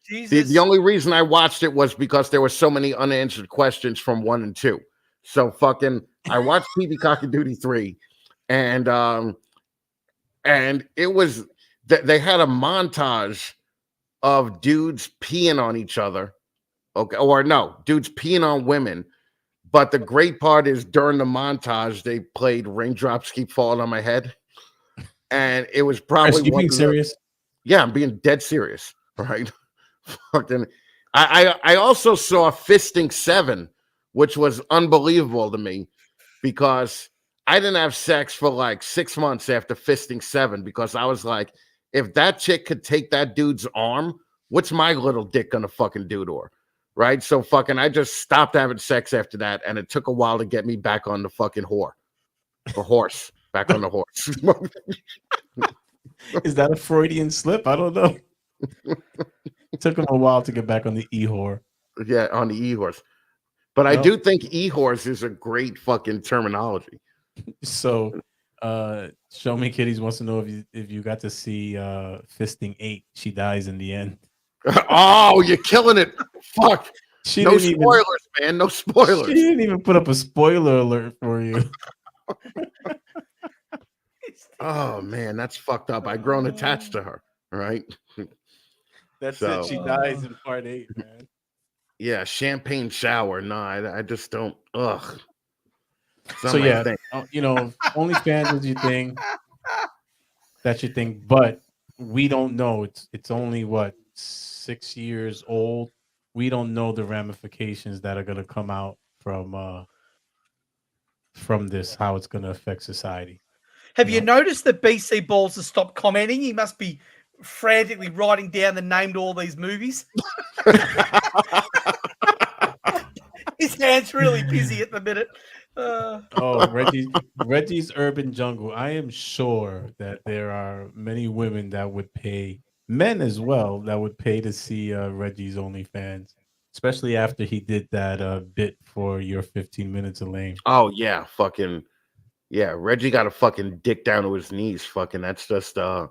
Jesus. The only reason I watched it was because there were so many unanswered questions from 1 and 2. So fucking I watched Pee Pee Cockadoodie 3, and it was they had a montage of dudes peeing on each other. Okay, or no, dudes peeing on women. But the great part is during the montage, they played Raindrops Keep Falling on My Head. And it was probably Chris, you being serious? Yeah, I'm being dead serious. Right. Fucking I also saw Fisting 7, which was unbelievable to me because I didn't have sex for like 6 months after Fisting 7 because I was like, if that chick could take that dude's arm, what's my little dick gonna fucking do to her? Right. So fucking I just stopped having sex after that, and it took a while to get me back on the fucking horse. Back on the horse. Is that a Freudian slip? I don't know. It took him a while to get back on the e-whore. Yeah, on the e-horse. But I do think e-horse is a great fucking terminology. So Show Me Kitties wants to know if you got to see Fisting 8. She dies in the end. Oh, you're killing it. Fuck. No spoilers, man. No spoilers. She didn't even put up a spoiler alert for you. Oh man, that's fucked up. I've grown attached to her. Right. That's it. She dies in part 8, man. Yeah, champagne shower. No, I just don't. Ugh. So yeah, OnlyFans is your thing. That's your thing, but we don't know. It's only what 6 years old. We don't know the ramifications that are going to come out from this. How it's going to affect society. Have you noticed that BC Balls has stopped commenting? He must be frantically writing down the name to all these movies. His hand's really busy at the minute. Reggie's Urban Jungle. I am sure that there are many women that would pay, men as well, that would pay to see Reggie's OnlyFans, especially after he did that bit for Your 15 Minutes of Lame. Oh yeah, fucking yeah. Reggie got a fucking dick down to his knees. Fucking that's just I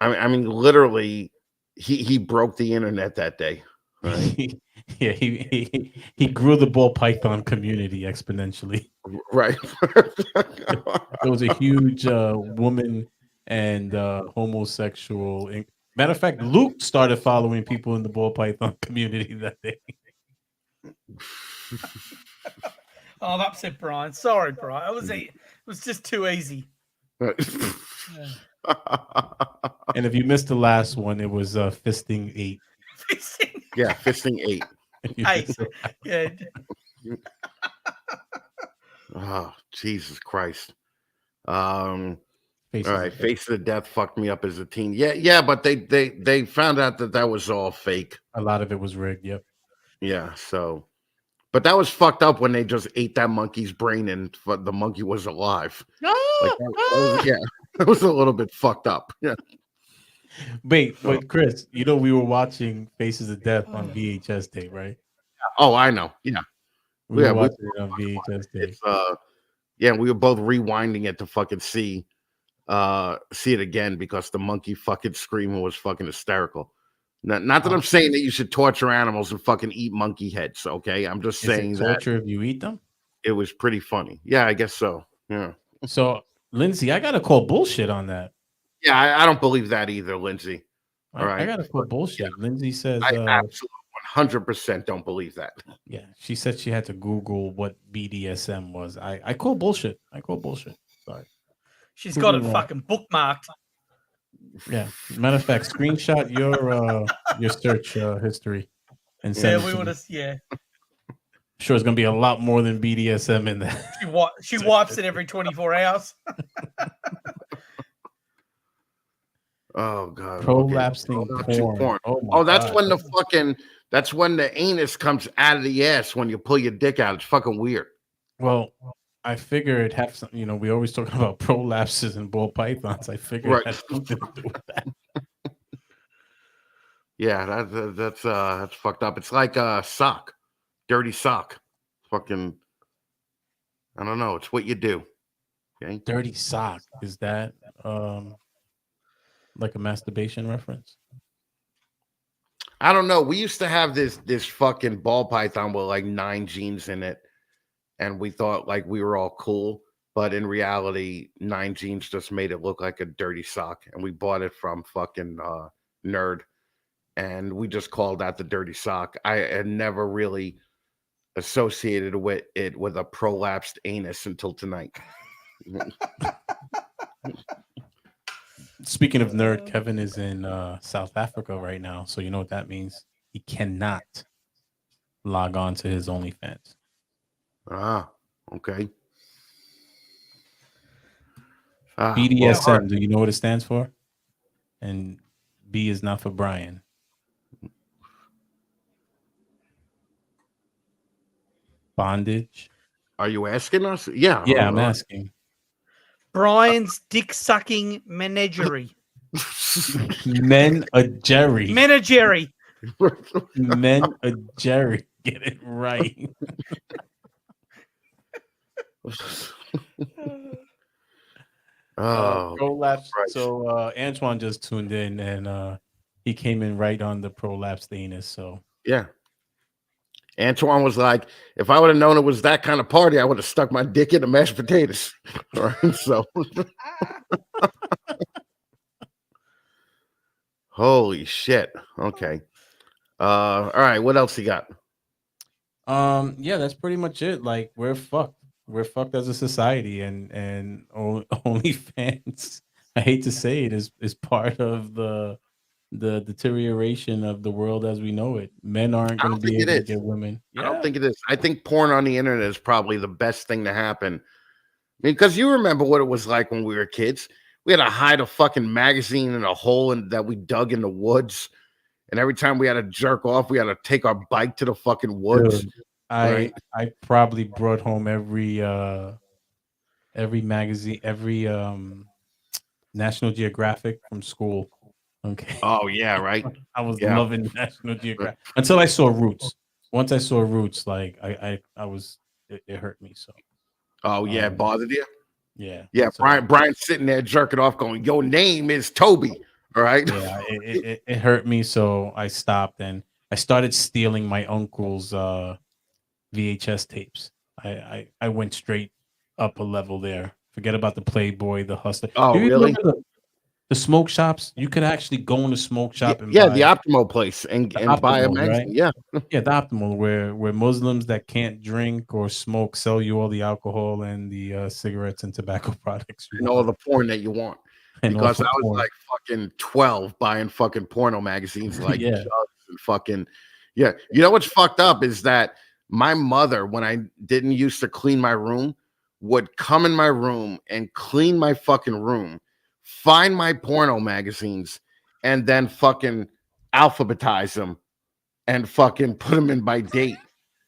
mean literally he broke the internet that day. Right? Yeah, he grew the ball python community exponentially. Right. There was a huge woman and homosexual. Matter of fact, Luke started following people in the ball python community that day. I've upset Brian. Sorry, Brian. It was just too easy. And if you missed the last one, it was Fisting 8. Yeah, Fisting 8. 8. Yeah. Oh, Jesus Christ. All right, Face of the Death fucked me up as a teen. Yeah, but they found out that was all fake. A lot of it was rigged. Yep. Yeah. So, but that was fucked up when they just ate that monkey's brain and the monkey was alive. It was a little bit fucked up. Yeah. Wait, Chris, we were watching Faces of Death on VHS tape, right? Oh, I know. Yeah. We were watching it on VHS tape. We were both rewinding it to fucking see it again because the monkey fucking screaming was fucking hysterical. Not that I'm saying that you should torture animals and fucking eat monkey heads, okay? I'm just saying that torture if you eat them? It was pretty funny. Yeah, I guess so. Yeah. So, Lindsay, I gotta call bullshit on that. Yeah, I don't believe that either, Lindsay. All right. I gotta call bullshit. Yeah. Lindsay says I absolutely 100% don't believe that. Yeah, she said she had to Google what BDSM was. I call bullshit. Sorry. She's got it fucking bookmarked. Yeah. Matter of fact, screenshot your search history and send it. We would have. Yeah. Sure, it's gonna be a lot more than BDSM in that. She wipes it every 24 hours. Oh god. Prolapsing porn. Oh, that's when the That's when the anus comes out of the ass when you pull your dick out. It's fucking weird. Well, I figure it have some. We always talking about prolapses and ball pythons. I figure it Right. has something to do with that. Yeah, that's fucked up. It's like a sock, dirty sock. Fucking, I don't know. It's what you do. Okay. Dirty sock, is that like a masturbation reference? I don't know. We used to have this fucking ball python with like 9 genes in it, and we thought like we were all cool. But in reality, 9 genes just made it look like a dirty sock, and we bought it from fucking Nerd, and we just called that the dirty sock. I had never really associated with it with a prolapsed anus until tonight. Speaking of Nerd, Kevin is in South Africa right now, so you know what that means. He cannot log on to his OnlyFans. Ah, okay. BDSM, do you know what it stands for? And B is not for Bryan. Bondage. Are you asking us? Yeah. Yeah, I'm asking. Brian's dick sucking menagerie. Men a Jerry. Menagerie. Men a Jerry. Get it right. Prolapse. Christ. So Antoine just tuned in and he came in right on the prolapsed anus. So yeah. Antoine was like, if I would have known it was that kind of party, I would have stuck my dick in the mashed potatoes. All right, so holy shit. Okay. All right, what else you got? Yeah, that's pretty much it. Like we're fucked. We're fucked as a society, and OnlyFans, I hate to say it, is part of the deterioration of the world as we know it. Men aren't going to be able to get women. I don't think it is. I think porn on the internet is probably the best thing to happen. Because you remember what it was like when we were kids. We had to hide a fucking magazine in a hole that we dug in the woods. And every time we had to jerk off, we had to take our bike to the fucking woods. Dude, I probably brought home every magazine, every National Geographic from school. Okay. Oh yeah, right. I was loving National Geographic until I saw Roots. Once I saw Roots, like I was, it hurt me. So. Oh yeah, it bothered you. Yeah. Yeah. So, Brian's sitting there jerking off, going, "Your name is Toby." All right. Yeah, it hurt me, so I stopped and I started stealing my uncle's VHS tapes. I went straight up a level there. Forget about the Playboy, the Hustler. Oh, really? The smoke shops, you could actually go in the smoke shop and buy the Optimo place and buy a magazine. Right? Yeah, the Optimal, where Muslims that can't drink or smoke sell you all the alcohol and the cigarettes and tobacco products and all the porn that you want. And because I was like fucking 12 buying fucking porno magazines like Jugs and fucking You know what's fucked up is that my mother, when I didn't used to clean my room, would come in my room and clean my fucking room, find my porno magazines, and then fucking alphabetize them and fucking put them in by date,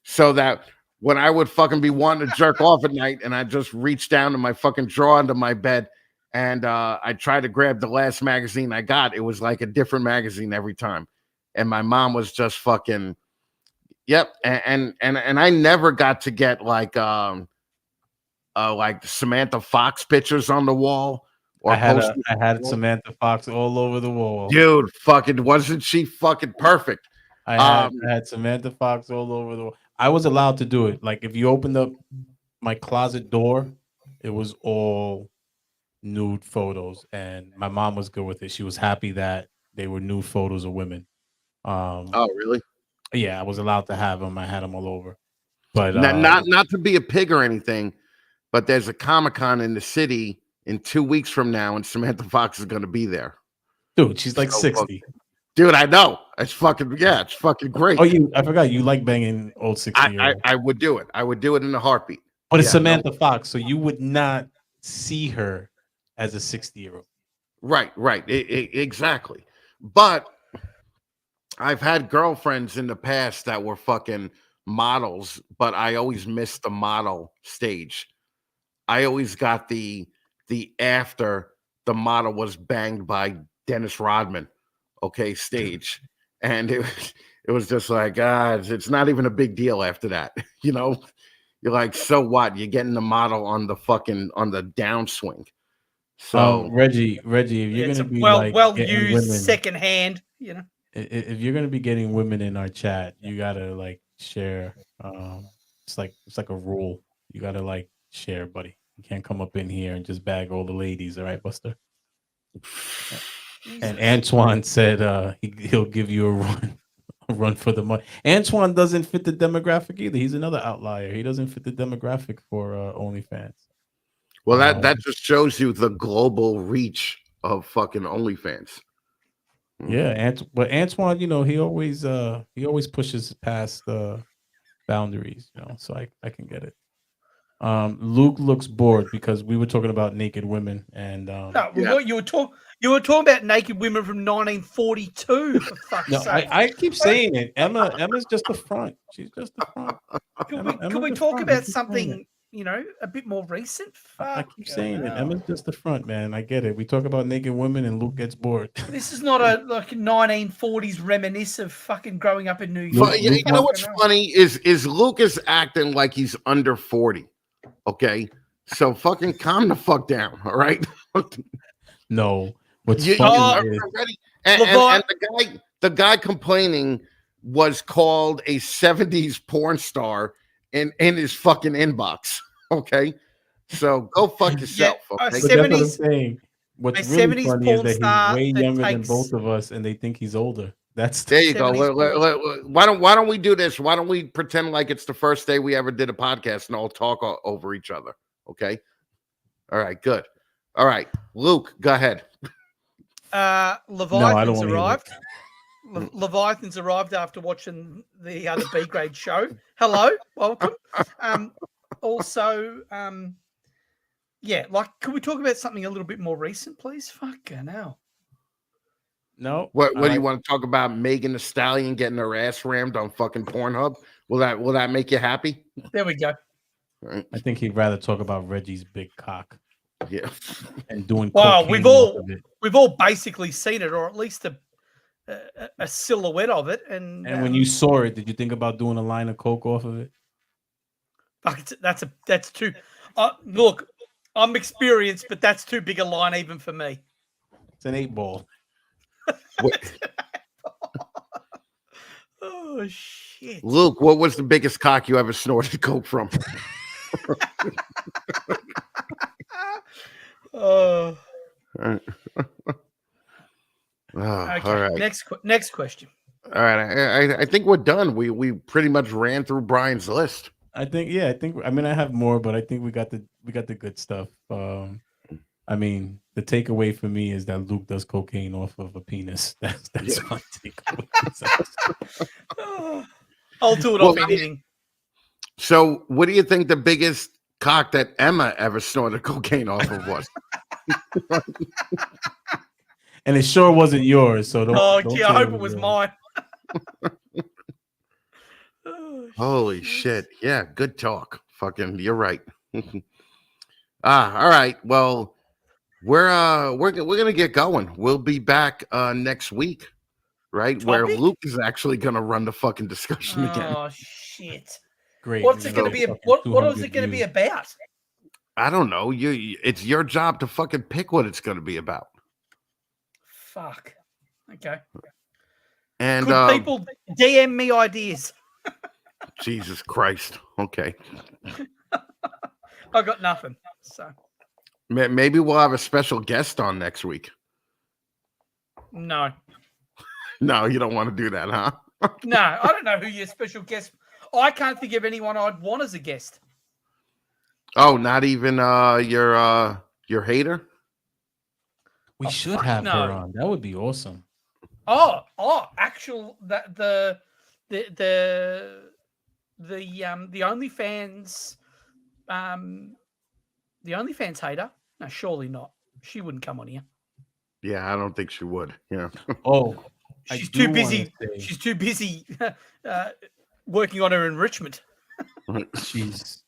so that when I would fucking be wanting to jerk off at night and I just reach down to my fucking drawer under my bed and I tried to grab the last magazine I got, it was like a different magazine every time. And my mom was just fucking, yep. And I never got to get like Samantha Fox pictures on the wall. Or I had Samantha Fox all over the wall. Dude, fucking wasn't she fucking perfect? I had Samantha Fox all over the wall. I was allowed to do it. Like if you opened up my closet door, it was all nude photos, and my mom was good with it. She was happy that they were nude photos of women. Oh, really? Yeah, I was allowed to have them. I had them all over. But not to be a pig or anything, but there's a Comic-Con in the city in 2 weeks from now, and Samantha Fox is going to be there. Dude, she's like 60. Dude, I know. It's fucking it's fucking great. Oh, I forgot you like banging old 60-year-olds. I would do it. I would do it in a heartbeat. But it's Samantha Fox, so you would not see her as a 60-year-old. Right. Exactly. But I've had girlfriends in the past that were fucking models, but I always missed the model stage. I always got the after the model was banged by Dennis Rodman, okay, stage. And it was just like, it's not even a big deal after that. You know, you're like, so what? You're getting the model on the downswing. So Reggie, if you're It's gonna a be well like well getting used women, second hand. if you're gonna be getting women in our chat, you gotta like share. It's like a rule. You gotta like share, buddy. You can't come up in here and just bag all the ladies, all right, Buster? And Antoine said he'll give you a run for the money. Antoine doesn't fit the demographic either. He's another outlier. He doesn't fit the demographic for OnlyFans. well, that just shows you the global reach of fucking OnlyFans. Yeah, but Antoine, you know, he always pushes past the boundaries, you know, so I can get it. Luke looks bored because we were talking about naked women and No, what you were talking about naked women from 1942. For fuck's no, sake! I keep saying it. Emma's just the front. She's just the front. Could we talk about something, a bit more recent? I keep saying it. Emma's just the front, man. I get it. We talk about naked women and Luke gets bored. This is not a 1940s reminisce of fucking growing up in New But York. you know what's funny is Luke is acting like he's under 40. Okay, so fucking calm the fuck down. All right. No, what's funny is and the guy complaining was called a 70s porn star in his fucking inbox. Okay, so go fuck yourself. Yeah, okay? But that's what I'm saying. What's really 70s funny is porn that star he's way that younger than takes- both of us, and they think he's older. That's There you go. 70s Why don't we do this? Why don't we pretend like it's the first day we ever did a podcast and all talk over each other? Okay. All right. Good. All right, Luke, go ahead. Leviathan's arrived. Leviathan's arrived after watching the other B grade show. Hello, welcome. Also, can we talk about something a little bit more recent, please? Fucking hell. No. What do you want to talk about? Megan Thee Stallion getting her ass rammed on fucking Pornhub? Will that make you happy? There we go. Right. I think he'd rather talk about Reggie's big cock. Yeah. And doing Well, cocaine we've all basically seen it, or at least a silhouette of it. And when you saw it, did you think about doing a line of coke off of it? That's too. Look, I'm experienced, but that's too big a line even for me. It's an 8-ball. Oh shit, Luke, what was the biggest cock you ever snorted coke from? Oh. Okay. All right. Next question. All right. I think we're done. We pretty much ran through Brian's list. I have more, but I think we got the good stuff. The takeaway for me is that Luke does cocaine off of a penis. That's my takeaway. I'll do it off anything. So, what do you think the biggest cock that Emma ever snorted cocaine off of was? And it sure wasn't yours. So don't. I hope it was mine. Holy shit! Yeah, good talk. Fucking, you're right. All right. Well, we're gonna get going. We'll be back next week, right? Where Luke is actually gonna run the fucking discussion again. Oh shit! Great. What's it gonna be? What is it gonna be about? I don't know. It's your job to fucking pick what it's gonna be about. Fuck. Okay. And could people DM me ideas? Jesus Christ. Okay. I got nothing. So maybe we'll have a special guest on next week. No. No, you don't want to do that, huh? No, I don't know who your special guest. I can't think of anyone I'd want as a guest. Oh, not even your hater? We should have her on. That would be awesome. Actual the OnlyFans the OnlyFans hater? No, surely not. She wouldn't come on here. Yeah, I don't think she would. Yeah. She's do too wanna busy. say She's too busy working on her enrichment. she's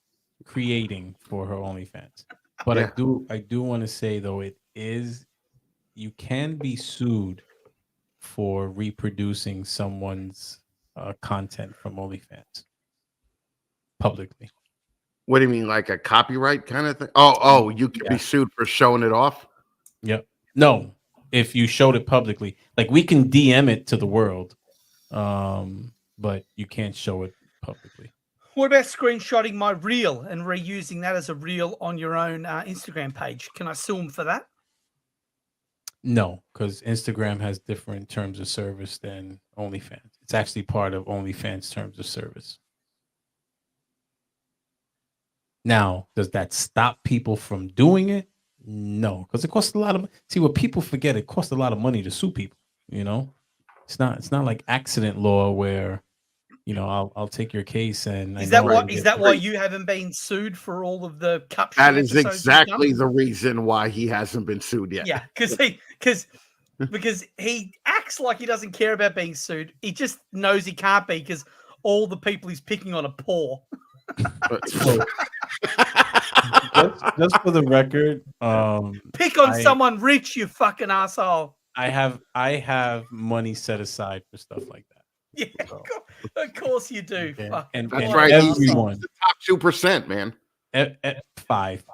creating for her OnlyFans. But Yeah. I do want to say though, you can be sued for reproducing someone's content from OnlyFans publicly. What do you mean, like a copyright kind of thing? Oh, you could be Yeah. sued for showing it off. Yep. No, if you showed it publicly, like we can DM it to the world, but you can't show it publicly. What about screenshotting my reel and reusing that as a reel on your own Instagram page? Can I sue them for that? No, because Instagram has different terms of service than OnlyFans. It's actually part of OnlyFans terms of service. Now, does that stop people from doing it? No, because it costs a lot of. See, what people forget, it costs a lot of money to sue people. You know, it's not like accident law where, I'll take your case and Is that why you haven't been sued for all of the cup? That shoot is episodes you've exactly done? the reason why he hasn't been sued yet. Yeah, because he acts like he doesn't care about being sued. He just knows he can't be because all the people he's picking on are poor. So, just for the record, Pick on someone rich, you fucking asshole. I have money set aside for stuff like that. Yeah, So, of course you do. okay. Fuck. And That's and right. everyone, The top 2%, man. five.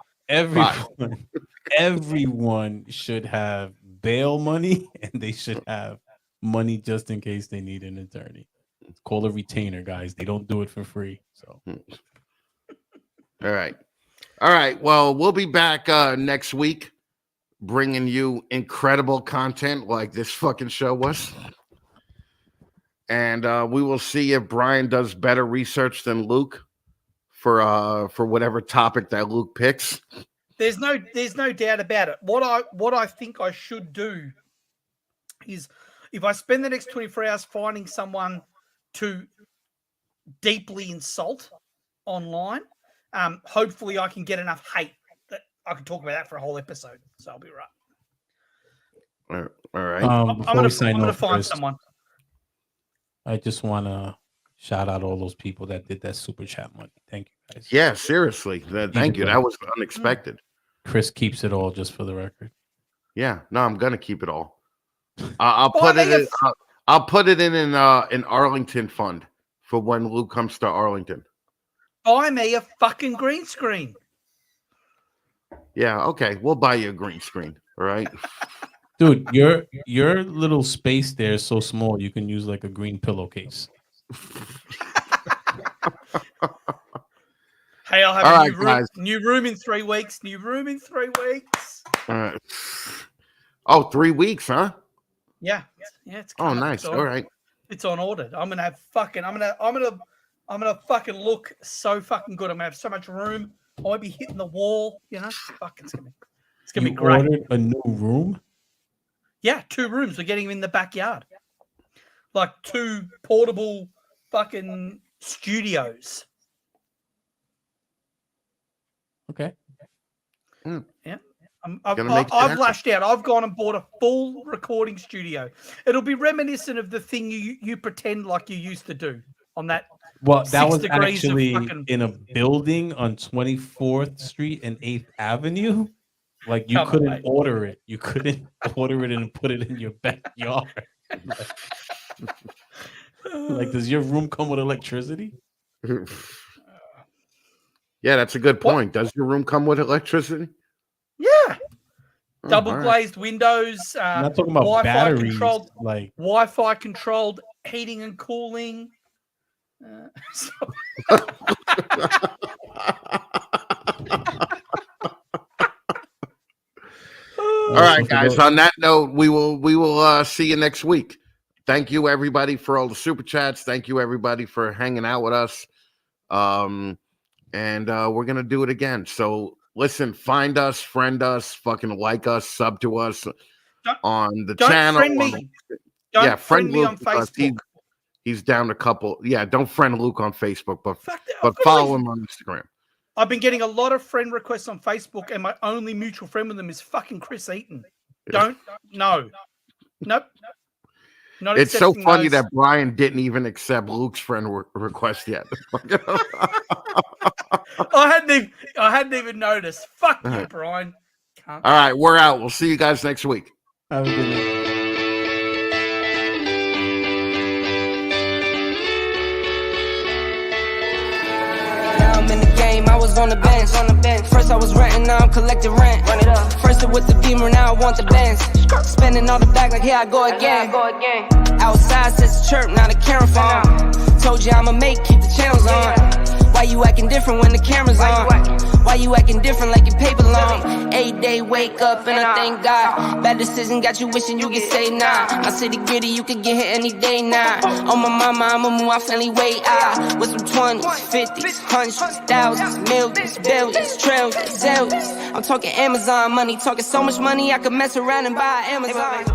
Everyone should have bail money, and they should have money just in case they need an attorney. It's called a retainer, guys. They don't do it for free. So, All right. Well, we'll be back next week, bringing you incredible content like this fucking show was, and we will see if Brian does better research than Luke for whatever topic that Luke picks. There's no doubt about it. What I think I should do is, if I spend the next 24 hours finding someone to deeply insult online, hopefully I can get enough hate that I can talk about that for a whole episode. So I'll be right. All right. I'm before we sign gonna off, find Chris, someone. I just want to shout out all those people that did that super chat money. Thank you, guys. Yeah, seriously. Thank you. That was unexpected. Chris keeps it all, just for the record. Yeah. No, I'm gonna keep it all. I'll put it in an Arlington fund for when Luke comes to Arlington. Buy me a fucking green screen. Yeah, okay. We'll buy you a green screen. All right. Dude, your little space there is so small you can use like a green pillowcase. Hey, I'll have All a right, new room in 3 weeks. New room in 3 weeks. Oh, 3 weeks, huh? Yeah. It's Oh, nice. All right. It's on order. I'm gonna fucking look so fucking good. I'm gonna have so much room. I won't be hitting the wall. Fucking it's gonna be great. Ordered a new room? Yeah, 2 rooms. We're getting them in the backyard, like 2 portable fucking studios. Okay. Yeah. I've lashed out. I've gone and bought a full recording studio. It'll be reminiscent of the thing you pretend like you used to do on that. Well, that 6 was degrees of actually fucking- in a building on 24th Street and 8th Avenue. Like you Come on, couldn't mate. order it. You couldn't order it and put it in your backyard. Like, does your room come with electricity? Yeah, that's a good point. Does your room come with electricity? Yeah. Oh, Double all right. glazed windows. I'm not talking about Wi-Fi batteries. controlled. Like, Wi-Fi controlled heating and cooling. All right, guys. On that note, we will see you next week. Thank you, everybody, for all the super chats. Thank you, everybody, for hanging out with us. And we're gonna do it again. So listen, find us, friend us, fucking like us, sub to us on the channel. Friend me. Don't friend me Luke on because Facebook. He's down a couple. Yeah, don't friend Luke on Facebook, but Fuck that. but follow him on Instagram. I've been getting a lot of friend requests on Facebook, and my only mutual friend with them is fucking Chris Eaton. Don't. No. Nope. Not It's so accepting funny those. that Bryan didn't even accept Luke's friend request yet. I hadn't even noticed. Fuck you, Alright. Brian. Can't. All right, we're out. We'll see you guys next week. Have a good night. Now I'm in the game, I was on the bench. First I was renting, now I'm collecting rent. Run it up. First it with the Beamer, now I want the Benz. Spending all the back like here I go again. Outside says chirp, now the camera phone. Told you I'ma make, keep the channels on. Why you acting different when the camera's on? Why you acting different like your paper long? 8 day wake up and I thank God. Bad decision got you wishing you could say nah. My city gritty, you could get hit any day now. On my mama, I'ma move my family way out. With some 20s, 50s, hundreds, thousands, millions, billions, trillions, zillions. I'm talking Amazon money, talking so much money I could mess around and buy Amazon.